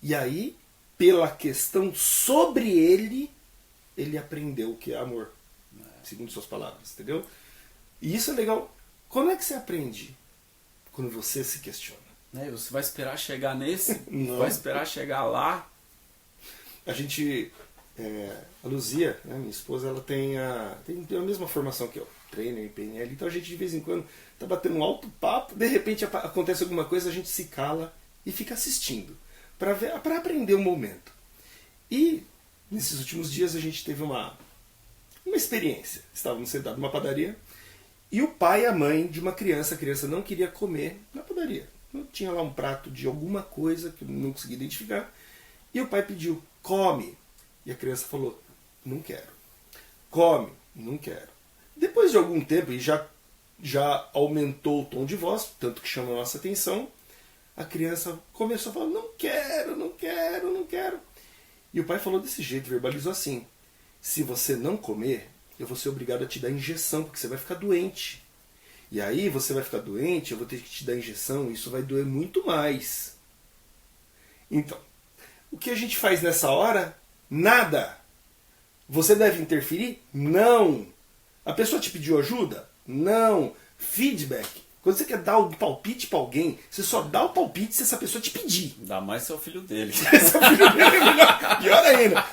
E aí, pela questão sobre ele aprendeu o que é amor, segundo suas palavras, entendeu? E isso é legal. Como é que você aprende? Quando você se questiona. Você vai esperar chegar nesse? Não. Vai esperar chegar lá? A gente... a Luzia, né, minha esposa, ela tem a mesma formação que eu, trainer em PNL, então a gente de vez em quando tá batendo um alto papo, de repente acontece alguma coisa, a gente se cala e fica assistindo, para aprender o momento. E nesses últimos dias a gente teve uma experiência. Estávamos sentados numa padaria e o pai e a mãe de uma criança, a criança não queria comer na padaria. Tinha lá um prato de alguma coisa que eu não consegui identificar, e o pai pediu, come. E a criança falou, não quero. Come, não quero. Depois de algum tempo, e já aumentou o tom de voz, tanto que chama a nossa atenção, a criança começou a falar, não quero, não quero, não quero. E o pai falou desse jeito, verbalizou assim, se você não comer, eu vou ser obrigado a te dar injeção, porque você vai ficar doente. E aí você vai ficar doente, eu vou ter que te dar injeção, e isso vai doer muito mais. Então, o que a gente faz nessa hora? Nada. Você deve interferir? Não. A pessoa te pediu ajuda? Não. Feedback. Quando você quer dar um palpite para alguém, você só dá o palpite se essa pessoa te pedir. Dá mais seu filho dele. Seu filho dele é melhor. Pior ainda.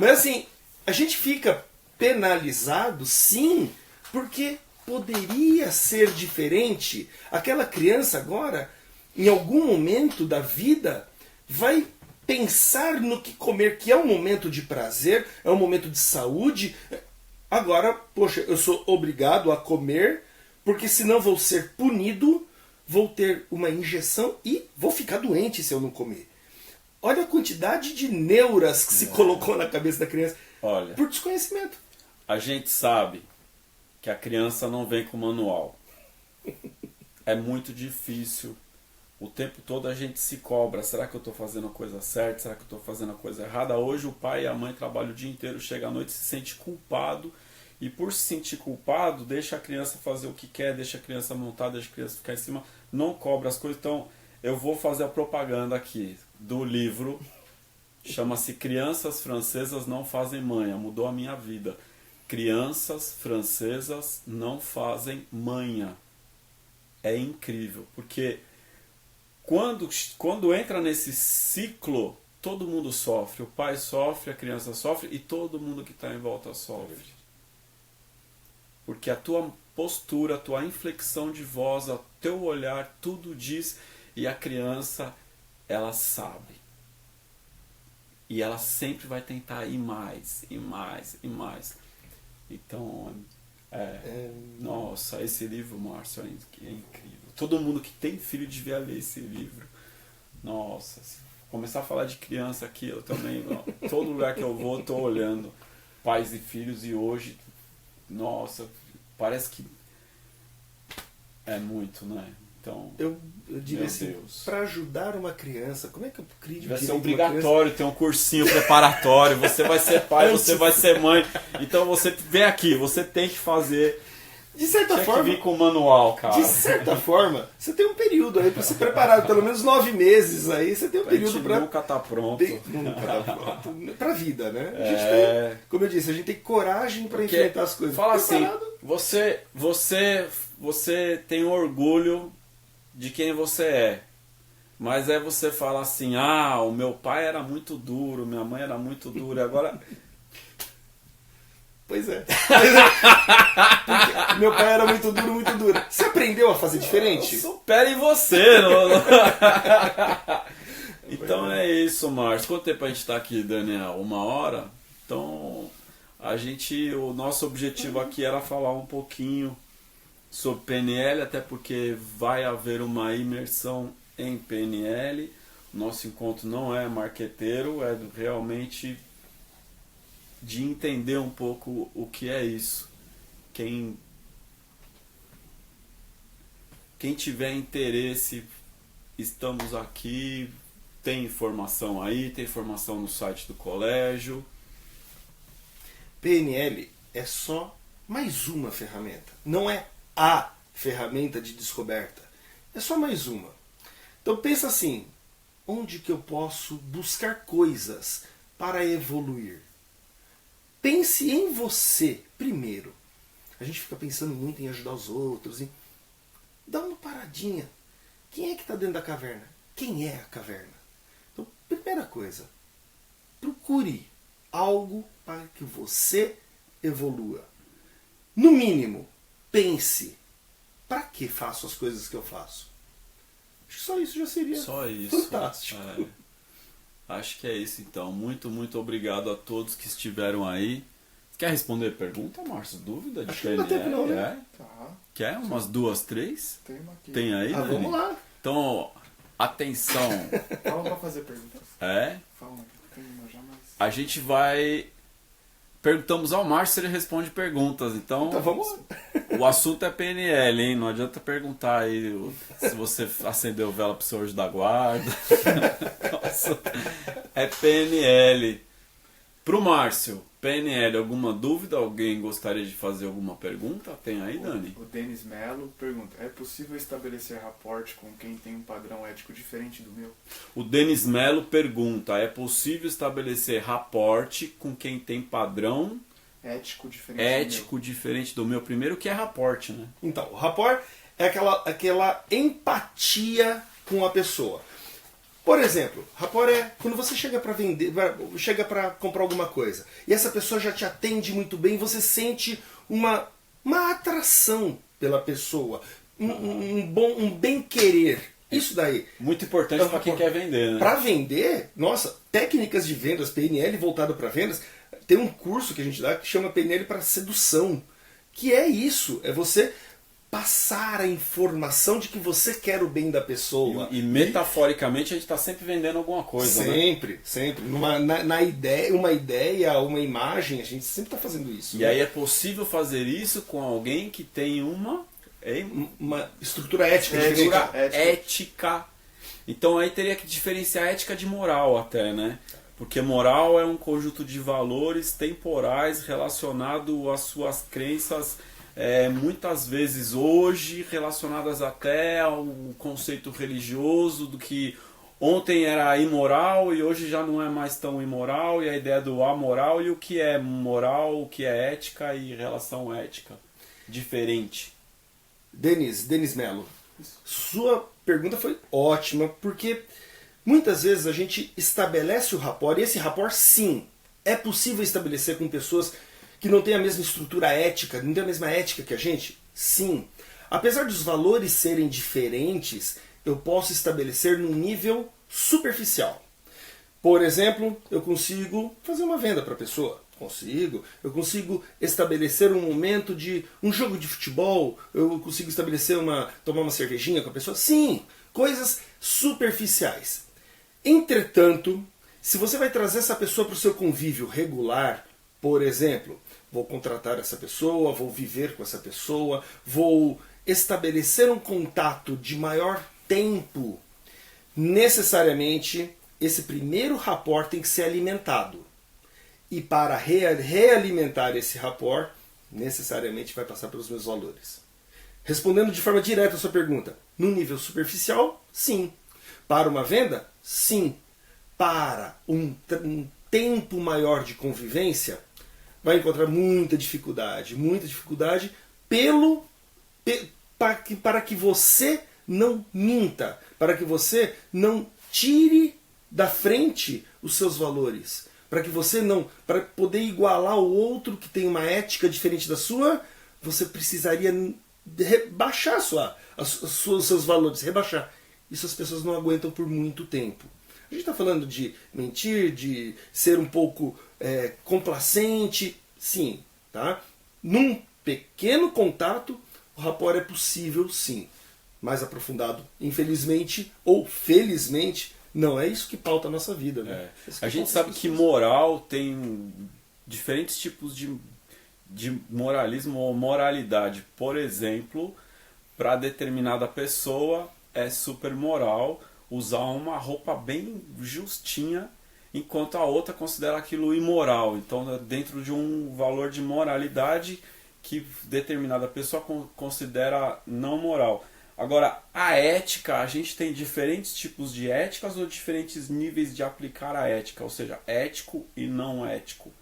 Mas assim, a gente fica penalizado, sim, porque poderia ser diferente. Aquela criança agora, em algum momento da vida, vai pensar no que comer, que é um momento de prazer, é um momento de saúde. Agora, poxa, eu sou obrigado a comer, porque senão vou ser punido, vou ter uma injeção e vou ficar doente se eu não comer. Olha a quantidade de neuras que se colocou na cabeça da criança. Olha, por desconhecimento. A gente sabe que a criança não vem com manual. É muito difícil. O tempo todo a gente se cobra. Será que eu estou fazendo a coisa certa? Será que eu estou fazendo a coisa errada? Hoje o pai e a mãe trabalham o dia inteiro, chega à noite e se sente culpado. E por se sentir culpado, deixa a criança fazer o que quer, deixa a criança montar, deixa a criança ficar em cima, não cobra as coisas. Então eu vou fazer a propaganda aqui do livro. Chama-se Crianças Francesas Não Fazem Manha. Mudou a minha vida. Crianças francesas não fazem manha. É incrível, porque quando entra nesse ciclo, todo mundo sofre. O pai sofre, a criança sofre e todo mundo que está em volta sofre. Porque a tua postura, a tua inflexão de voz, o teu olhar, tudo diz, e a criança, ela sabe. E ela sempre vai tentar ir mais, e mais, e mais. Então, nossa, esse livro, Márcio, é incrível. Todo mundo que tem filho devia ler esse livro. Nossa, se começar a falar de criança aqui, eu também, todo lugar que eu vou, estou olhando pais e filhos, e hoje, nossa, parece que É muito, né? Então, Eu diria meu assim, Deus. para ajudar uma criança, como é que eu crio Vai ser direito uma criança? obrigatório ter um cursinho preparatório. Você vai ser pai, você vai ser mãe. Então você vem aqui, você tem que fazer. De certa Tinha forma, que vir com o manual, cara. de certa forma, você tem um período aí para se preparar, pelo menos 9 meses aí, você tem um A gente período para nunca tá pronto. nunca tá pronto. Pra vida, né? A gente É. tem, como eu disse, a gente tem coragem para Porque, enfrentar as coisas. fala assim, Preparado. você tem orgulho de quem você é. Mas aí você fala assim, o meu pai era muito duro, minha mãe era muito dura, agora... Pois é. Porque meu pai era muito duro, muito duro. Você aprendeu a fazer diferente? Supera em você. Então é isso, Márcio. Quanto tempo a gente está aqui, Daniel? 1 hora? Então, o nosso objetivo aqui era falar um pouquinho sobre PNL, até porque vai haver uma imersão em PNL. Nosso encontro não é marqueteiro, é realmente de entender um pouco o que é isso. Quem tiver interesse, estamos aqui, tem informação aí, tem informação no site do colégio. PNL é só mais uma ferramenta. Não é a ferramenta de descoberta. É só mais uma. Então pensa assim, onde que eu posso buscar coisas para evoluir? Pense em você primeiro. A gente fica pensando muito em ajudar os outros. Dá uma paradinha. Quem é que está dentro da caverna? Quem é a caverna? Então, primeira coisa, procure algo para que você evolua. No mínimo, pense, para que faço as coisas que eu faço? Acho que só isso já seria Só isso. fantástico. Acho que é isso então. Muito, muito obrigado a todos que estiveram aí. Quer responder pergunta, Márcio? Dúvida de Acho que não dá tempo não, né? É? Tá, Quer umas 2, 3? tem uma aqui. Tem aí, Dani? Vamos lá. Então, atenção. Fala pra fazer perguntas. É? Fala, tem uma já, mas... A gente vai... Perguntamos ao Márcio se ele responde perguntas. Então Vamos lá. o assunto é PNL, hein? Não adianta perguntar aí se você acendeu vela pro seu anjo da guarda. Nossa, é PNL. Pro Márcio, PNL, alguma dúvida? Alguém gostaria de fazer alguma pergunta? Tem aí, Dani? O Denis Melo pergunta: é possível estabelecer rapport com quem tem um padrão ético diferente do meu? O Denis Melo pergunta: é possível estabelecer rapport com quem tem padrão Ético diferente ético diferente do meu? Primeiro, o que é rapport, né? Então, o rapport é aquela empatia com a pessoa. Por exemplo, rapport é quando você chega para vender, chega para comprar alguma coisa e essa pessoa já te atende muito bem, você sente uma atração pela pessoa, um bem querer. Isso daí. Muito importante para quem quer vender, né? Para vender, nossa, técnicas de vendas, PNL voltado para vendas, tem um curso que a gente dá que chama PNL para sedução, que é isso, é você passar a informação de que você quer o bem da pessoa. E metaforicamente a gente está sempre vendendo alguma coisa, sempre, né? Sempre. Na ideia, uma imagem, a gente sempre está fazendo isso. E né? aí é possível fazer isso com alguém que tem uma estrutura ética estrutura diferente. ética. Então aí teria que diferenciar ética de moral até, né? Porque moral é um conjunto de valores temporais relacionado às suas crenças, muitas vezes hoje relacionadas até ao conceito religioso do que ontem era imoral e hoje já não é mais tão imoral, e a ideia do amoral e o que é moral, o que é ética e relação ética. Diferente. Denis Melo, sua pergunta foi ótima, porque muitas vezes a gente estabelece o rapport, e esse rapport sim, é possível estabelecer com pessoas que não têm a mesma estrutura ética, não têm a mesma ética que a gente? Sim. Apesar dos valores serem diferentes, eu posso estabelecer num nível superficial. Por exemplo, eu consigo fazer uma venda para a pessoa. Eu consigo estabelecer um momento de um jogo de futebol, eu consigo estabelecer tomar uma cervejinha com a pessoa. Sim, coisas superficiais. Entretanto, se você vai trazer essa pessoa para o seu convívio regular, por exemplo, vou contratar essa pessoa, vou viver com essa pessoa, vou estabelecer um contato de maior tempo, necessariamente esse primeiro rapport tem que ser alimentado. E para realimentar esse rapport, necessariamente vai passar pelos meus valores. Respondendo de forma direta a sua pergunta, no nível superficial, sim. Para uma venda, sim. Para um tempo maior de convivência, vai encontrar muita dificuldade para que você não minta, para que você não tire da frente os seus valores, para que você não, para poder igualar o outro que tem uma ética diferente da sua, você precisaria rebaixar os seus valores, rebaixar. Isso as pessoas não aguentam por muito tempo. A gente está falando de mentir, de ser um pouco complacente, sim, tá? Num pequeno contato, o rapport é possível, sim. Mais aprofundado, infelizmente ou felizmente, não é isso que pauta a nossa vida, né? A gente sabe que moral tem diferentes tipos de moralismo ou moralidade. Por exemplo, para determinada pessoa é super moral usar uma roupa bem justinha, enquanto a outra considera aquilo imoral. Então, dentro de um valor de moralidade que determinada pessoa considera não moral. Agora, a ética, a gente tem diferentes tipos de éticas ou diferentes níveis de aplicar a ética, ou seja, ético e não ético.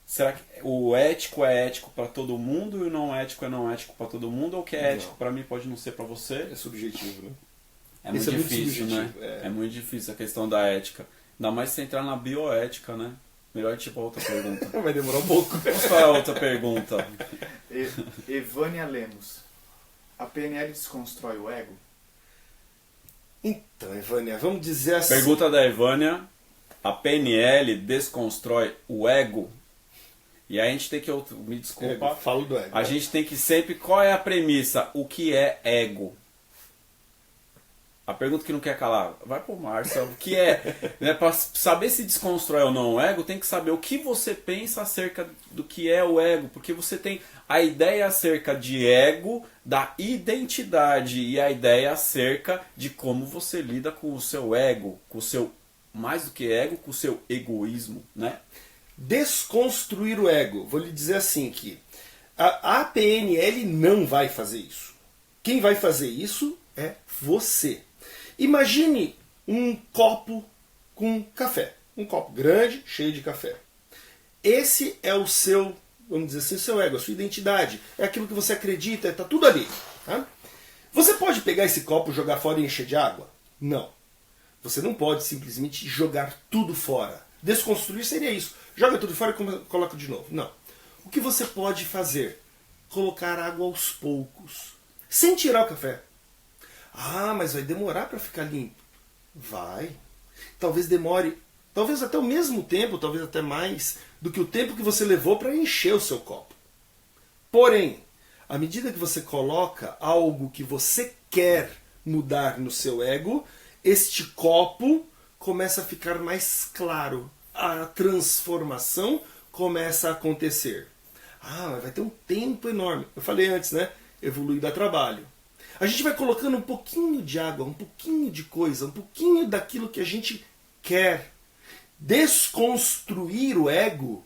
Será que o ético é ético para todo mundo e o não ético é não ético para todo mundo? Ou o que é ético para mim pode não ser para você? É subjetivo, né? É muito difícil, né? É muito difícil a questão da ética. Ainda mais se entrar na bioética, né? Melhor tipo a outra pergunta. Vai demorar um pouco. Vamos para a outra pergunta. Evânia Lemos. A PNL desconstrói o ego? Então, Evânia, vamos dizer assim... Pergunta da Evânia. A PNL desconstrói o ego? E aí a gente tem que... Me desculpa. Falo do ego. A gente tem que sempre... Qual é a premissa? O que é ego? A pergunta que não quer calar. Vai pro Márcio. O que é? Né, para saber se desconstrói ou não o ego, tem que saber o que você pensa acerca do que é o ego. Porque você tem a ideia acerca de ego, da identidade, e a ideia acerca de como você lida com o seu ego, com o seu, mais do que ego, com o seu egoísmo, né? Desconstruir o ego. Vou lhe dizer assim que a PNL não vai fazer isso. Quem vai fazer isso é você. Imagine um copo com café. Um copo grande, cheio de café. Esse é o seu, vamos dizer assim, o seu ego, a sua identidade. É aquilo que você acredita, está tudo ali. Tá? Você pode pegar esse copo, jogar fora e encher de água? Não. Você não pode simplesmente jogar tudo fora. Desconstruir seria isso. Joga tudo fora e coloca de novo. Não. O que você pode fazer? Colocar água aos poucos. Sem tirar o café. Ah, mas vai demorar para ficar limpo. Vai. Talvez demore, talvez até o mesmo tempo, talvez até mais, do que o tempo que você levou para encher o seu copo. Porém, à medida que você coloca algo que você quer mudar no seu ego, este copo começa a ficar mais claro. A transformação começa a acontecer. Ah, mas vai ter um tempo enorme. Eu falei antes, né? Evoluir dá trabalho. A gente vai colocando um pouquinho de água, um pouquinho de coisa, um pouquinho daquilo que a gente quer. Desconstruir o ego?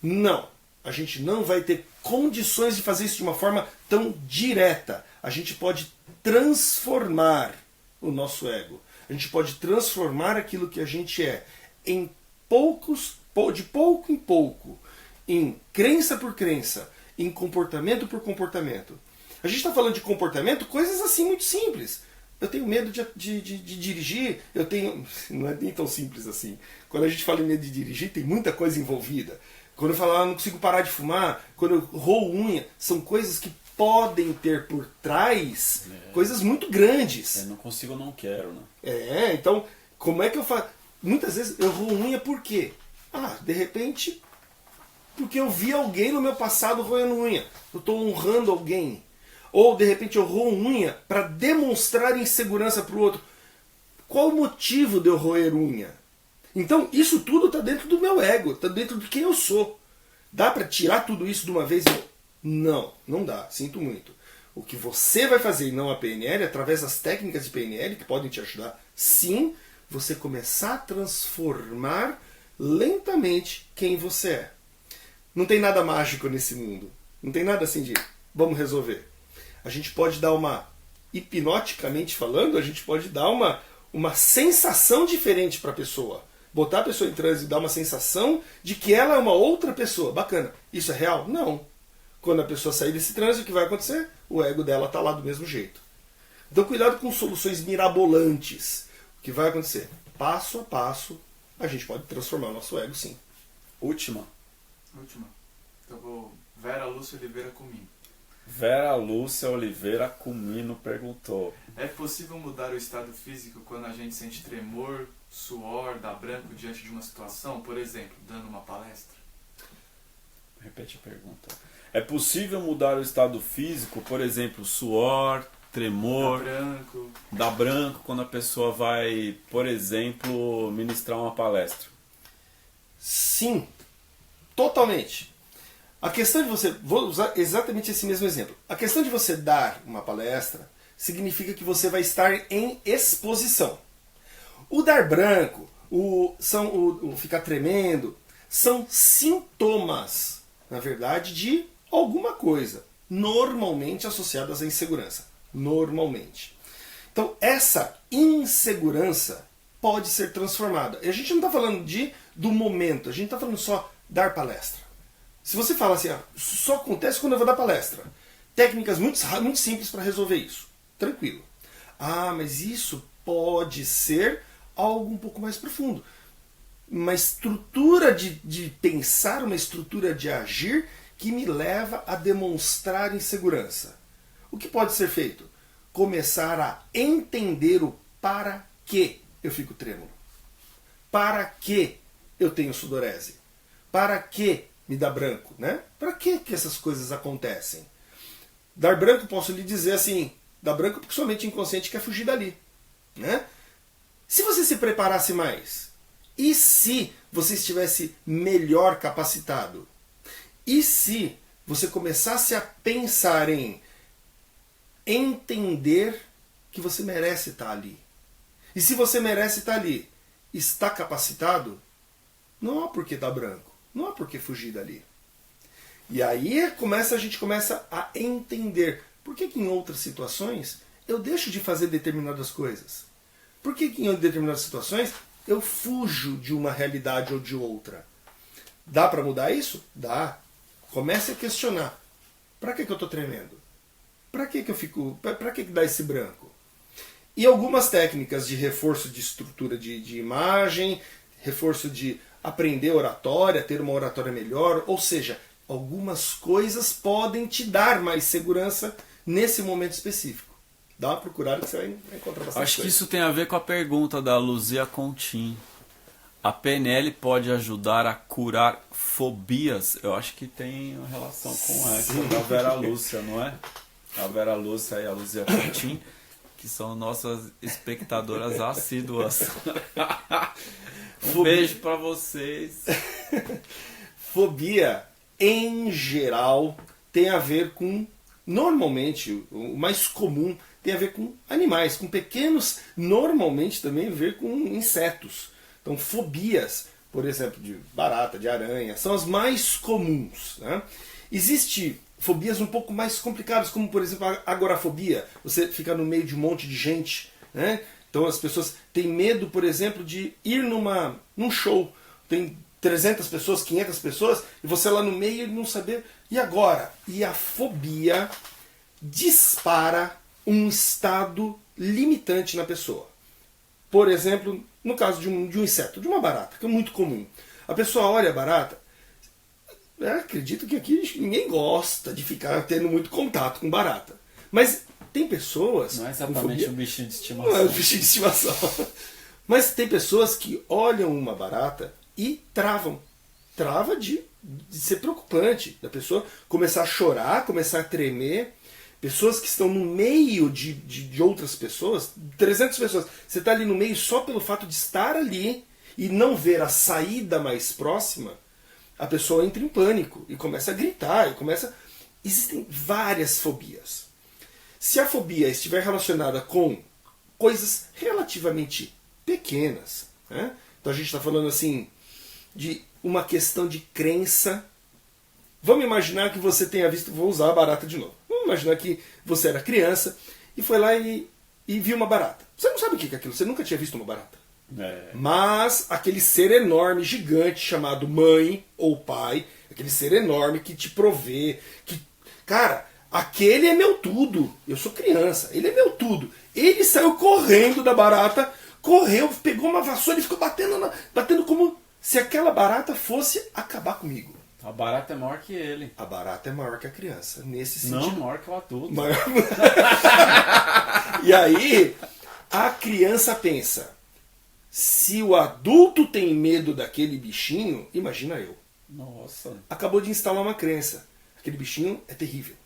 Não. A gente não vai ter condições de fazer isso de uma forma tão direta. A gente pode transformar o nosso ego. A gente pode transformar aquilo que a gente é em poucos, de pouco em pouco, em crença por crença, em comportamento por comportamento. A gente está falando de comportamento, coisas assim muito simples. Eu tenho medo de dirigir, eu tenho... Não é nem tão simples assim. Quando a gente fala em medo de dirigir, tem muita coisa envolvida. Quando eu falo, não consigo parar de fumar, quando eu roo unha, são coisas que podem ter por trás coisas muito grandes. Não consigo, não quero, né? Então, como é que eu faço? Muitas vezes eu roo unha por quê? De repente, porque eu vi alguém no meu passado roendo unha. Eu estou honrando alguém. Ou, de repente, eu roo unha para demonstrar insegurança para o outro. Qual o motivo de eu roer unha? Então, isso tudo está dentro do meu ego, está dentro de quem eu sou. Dá para tirar tudo isso de uma vez? Não, não dá, sinto muito. O que você vai fazer e não a PNL, através das técnicas de PNL, que podem te ajudar, sim, você começar a transformar lentamente quem você é. Não tem nada mágico nesse mundo. Não tem nada assim de vamos resolver. A gente pode dar hipnoticamente falando, a gente pode dar uma sensação diferente para a pessoa. Botar a pessoa em transe e dar uma sensação de que ela é uma outra pessoa. Bacana. Isso é real? Não. Quando a pessoa sair desse transe, o que vai acontecer? O ego dela está lá do mesmo jeito. Então cuidado com soluções mirabolantes. O que vai acontecer? Passo a passo, a gente pode transformar o nosso ego, sim. Última. Então vou... Vera Lúcia Oliveira Comim. Vera Lúcia Oliveira Comino perguntou: é possível mudar o estado físico quando a gente sente tremor, suor, dá branco diante de uma situação? Por exemplo, dando uma palestra? Repete a pergunta. É possível mudar o estado físico, por exemplo, suor, tremor, dá branco quando a pessoa vai, por exemplo, ministrar uma palestra? Sim, totalmente. A questão de você, vou usar exatamente esse mesmo exemplo. A questão de você dar uma palestra significa que você vai estar em exposição. O dar branco, o ficar tremendo, são sintomas, na verdade, de alguma coisa, normalmente associadas à insegurança. Normalmente. Então, essa insegurança pode ser transformada. E a gente não está falando do momento, a gente está falando só dar palestra. Se você fala assim, isso só acontece quando eu vou dar palestra. Técnicas muito simples para resolver isso. Tranquilo. Mas isso pode ser algo um pouco mais profundo. Uma estrutura de pensar, uma estrutura de agir que me leva a demonstrar insegurança. O que pode ser feito? Começar a entender o para que eu fico trêmulo. Para que eu tenho sudorese. Para que me dá branco, né? Para que essas coisas acontecem? Dar branco, posso lhe dizer assim, dá branco porque sua mente inconsciente quer fugir dali, né? Se você se preparasse mais, e se você estivesse melhor capacitado? E se você começasse a pensar em entender que você merece estar ali? E se você merece estar ali, está capacitado? Não há por que dar branco. Não há por que fugir dali. E aí a gente começa a entender por que em outras situações eu deixo de fazer determinadas coisas. Por que em determinadas situações eu fujo de uma realidade ou de outra. Dá para mudar isso? Dá. Comece a questionar. Para que eu estou tremendo? Para que eu fico... Para que dá esse branco? E algumas técnicas de reforço de estrutura de imagem, reforço de aprender oratória, ter uma oratória melhor, ou seja, algumas coisas podem te dar mais segurança nesse momento específico. Dá uma procurada que você vai encontrar bastante Acho que coisa. isso tem a ver com a pergunta da Luzia Contim. A PNL pode ajudar a curar fobias? Eu acho que tem uma relação com essa da Vera Lúcia, não é? A Vera Lúcia e a Luzia Contim, que são nossas espectadoras assíduas. Beijo pra vocês. Fobia, em geral, tem a ver com, normalmente, o mais comum, tem a ver com animais, com pequenos, normalmente também a ver com insetos. Então, fobias, por exemplo, de barata, de aranha, são as mais comuns, né? Existem fobias um pouco mais complicadas, como, por exemplo, a agorafobia. Você fica no meio de um monte de gente, né? Então as pessoas têm medo, por exemplo, de ir num show. Tem 300 pessoas, 500 pessoas, e você lá no meio e não saber. E agora? E a fobia dispara um estado limitante na pessoa. Por exemplo, no caso de um inseto, de uma barata, que é muito comum. A pessoa olha a barata, acredito que aqui ninguém gosta de ficar tendo muito contato com barata. Mas tem pessoas... Não é exatamente um bichinho de estimação. Não é um bichinho de estimação. Mas tem pessoas que olham uma barata e travam. Trava de ser preocupante. Da pessoa começar a chorar, começar a tremer. Pessoas que estão no meio de outras pessoas, 300 pessoas. Você está ali no meio só pelo fato de estar ali e não ver a saída mais próxima, a pessoa entra em pânico e começa a gritar. Existem várias fobias. Se a fobia estiver relacionada com coisas relativamente pequenas, né? Então a gente está falando assim de uma questão de crença. Vamos imaginar que você tenha visto, vou usar a barata de novo. Vamos imaginar que você era criança e foi lá e viu uma barata. Você não sabe o que é aquilo, você nunca tinha visto uma barata. Mas aquele ser enorme, gigante, chamado mãe ou pai, aquele ser enorme que te provê, que, cara, aquele é meu tudo. Eu sou criança, ele é meu tudo. Ele saiu correndo da barata, correu, pegou uma vassoura e ficou batendo como se aquela barata fosse acabar comigo. A barata é maior que ele. A barata é maior que a criança, nesse sentido. Não, maior que o adulto. E aí, a criança pensa, se o adulto tem medo daquele bichinho, imagina eu. Nossa. Acabou de instalar uma crença. Aquele bichinho é terrível.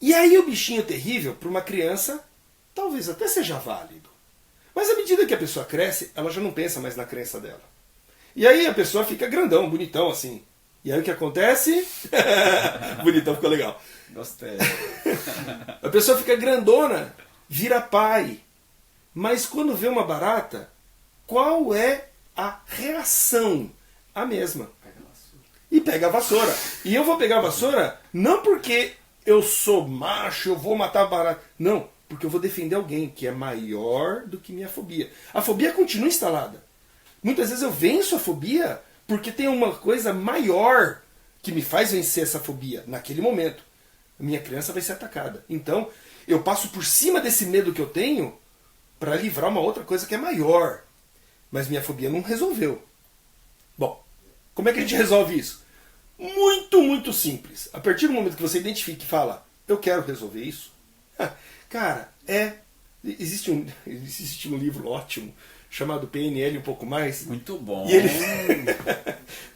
E aí o bichinho terrível, para uma criança, talvez até seja válido. Mas à medida que a pessoa cresce, ela já não pensa mais na crença dela. E aí a pessoa fica grandão, bonitão assim. E aí o que acontece? Bonitão, ficou legal. Gostei. A pessoa fica grandona, vira pai. Mas quando vê uma barata, qual é a reação? A mesma. E pega a vassoura. E eu vou pegar a vassoura não porque eu sou macho, eu vou matar a barata. Não, porque eu vou defender alguém que é maior do que minha fobia. A fobia continua instalada. Muitas vezes eu venço a fobia porque tem uma coisa maior que me faz vencer essa fobia naquele momento. A minha criança vai ser atacada. Então, eu passo por cima desse medo que eu tenho para livrar uma outra coisa que é maior. Mas minha fobia não resolveu. Bom, como é que a gente resolve isso? Muito, muito simples. A partir do momento que você identifica e fala, eu quero resolver isso, cara, existe um livro ótimo chamado PNL um pouco mais. Muito bom. E ele...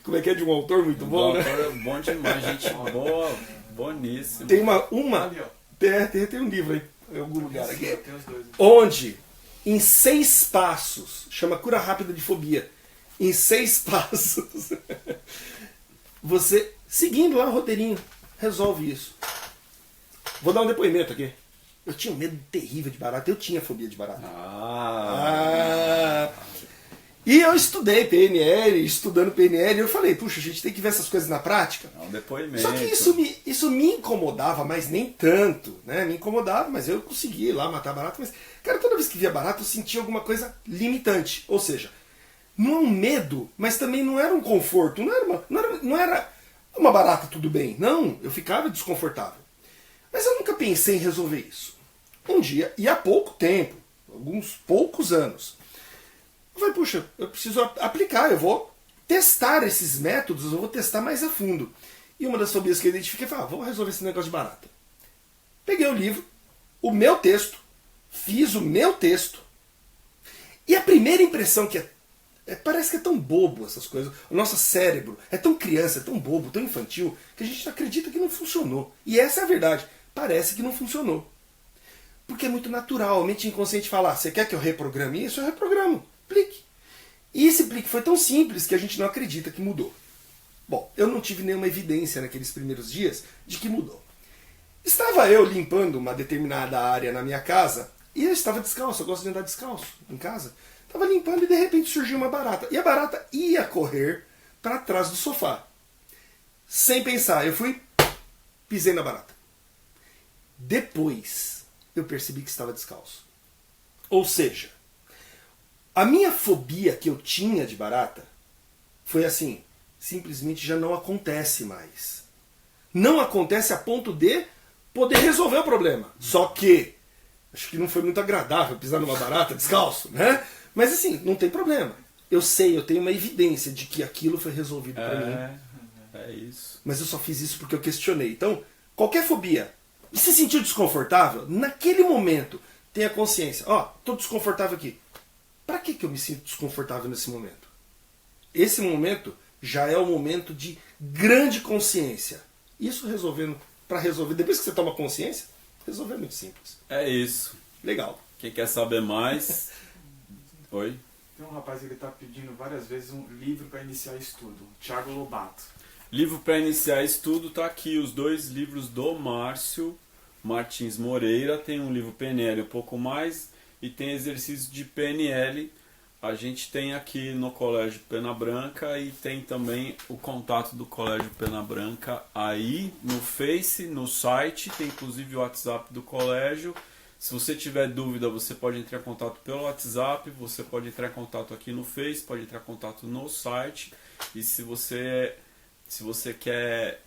Como é que é, de um autor muito bom, né? Autor bom demais, gente boa, boníssimo. Tem Ali, ó. tem um livro aí em algum lugar aqui. Tem os dois. Onde, em 6 passos, chama Cura Rápida de Fobia. Em 6 passos, você, seguindo lá o roteirinho, resolve isso. Vou dar um depoimento aqui. Eu tinha um medo terrível de barata. Eu tinha fobia de barata. E eu estudei PNL, estudando PNL, eu falei, puxa, a gente tem que ver essas coisas na prática. É um depoimento. Só que isso me incomodava, mas nem tanto, né? Me incomodava, mas eu conseguia ir lá matar barata. Mas, cara, toda vez que via barata, eu sentia alguma coisa limitante. Ou seja, não é um medo, mas também não era um conforto. Não era uma barata, tudo bem. Não, eu ficava desconfortável. Mas eu nunca pensei em resolver isso. Um dia, e há pouco tempo, alguns poucos anos, eu falei, puxa, eu preciso aplicar, eu vou testar esses métodos, eu vou testar mais a fundo. E uma das fobias que eu identifiquei foi, vou resolver esse negócio de barata. Peguei o livro, o meu texto, fiz o meu texto, e a primeira impressão que parece que é tão bobo essas coisas. O nosso cérebro é tão criança, é tão bobo, tão infantil, que a gente acredita que não funcionou. E essa é a verdade. Parece que não funcionou. Porque é muito natural. A mente inconsciente fala, você quer que eu reprograme isso? Eu reprogramo. Plique. E esse plique foi tão simples que a gente não acredita que mudou. Bom, eu não tive nenhuma evidência naqueles primeiros dias de que mudou. Estava eu limpando uma determinada área na minha casa e eu estava descalço. Eu gosto de andar descalço em casa. Estava limpando e de repente surgiu uma barata. E a barata ia correr para trás do sofá. Sem pensar, eu fui, pisei na barata. Depois, eu percebi que estava descalço. Ou seja, a minha fobia que eu tinha de barata foi assim, simplesmente já não acontece mais. Não acontece a ponto de poder resolver o problema. Só que, acho que não foi muito agradável pisar numa barata descalço, né? Mas assim, não tem problema. Eu sei, eu tenho uma evidência de que aquilo foi resolvido para mim. É isso. Mas eu só fiz isso porque eu questionei. Então, qualquer fobia, e se sentiu desconfortável, naquele momento, tenha consciência. Tô desconfortável aqui. Para que eu me sinto desconfortável nesse momento? Esse momento já é o momento de grande consciência. Isso para resolver, depois que você toma consciência, resolver é muito simples. É isso. Legal. Quem quer saber mais? Oi? Tem um rapaz que ele está pedindo várias vezes um livro para iniciar estudo. Thiago Lobato. Livro para iniciar estudo, tá aqui os 2 livros do Márcio. Martins Moreira, tem um livro PNL um pouco mais e tem exercícios de PNL. A gente tem aqui no Colégio Pena Branca e tem também o contato do Colégio Pena Branca aí no Face, no site, tem inclusive o WhatsApp do colégio. Se você tiver dúvida, você pode entrar em contato pelo WhatsApp, você pode entrar em contato aqui no Face, pode entrar em contato no site. E se você quer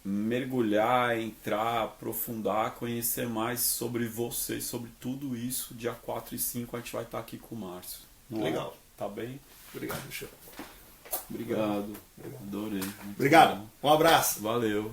mergulhar, entrar, aprofundar, conhecer mais sobre você e sobre tudo isso, dia 4 e 5 a gente vai estar aqui com o Márcio. Não é? Legal. Tá bem? Obrigado, Michel. Obrigado. Adorei. Muito Obrigado. bom. Um abraço. Valeu.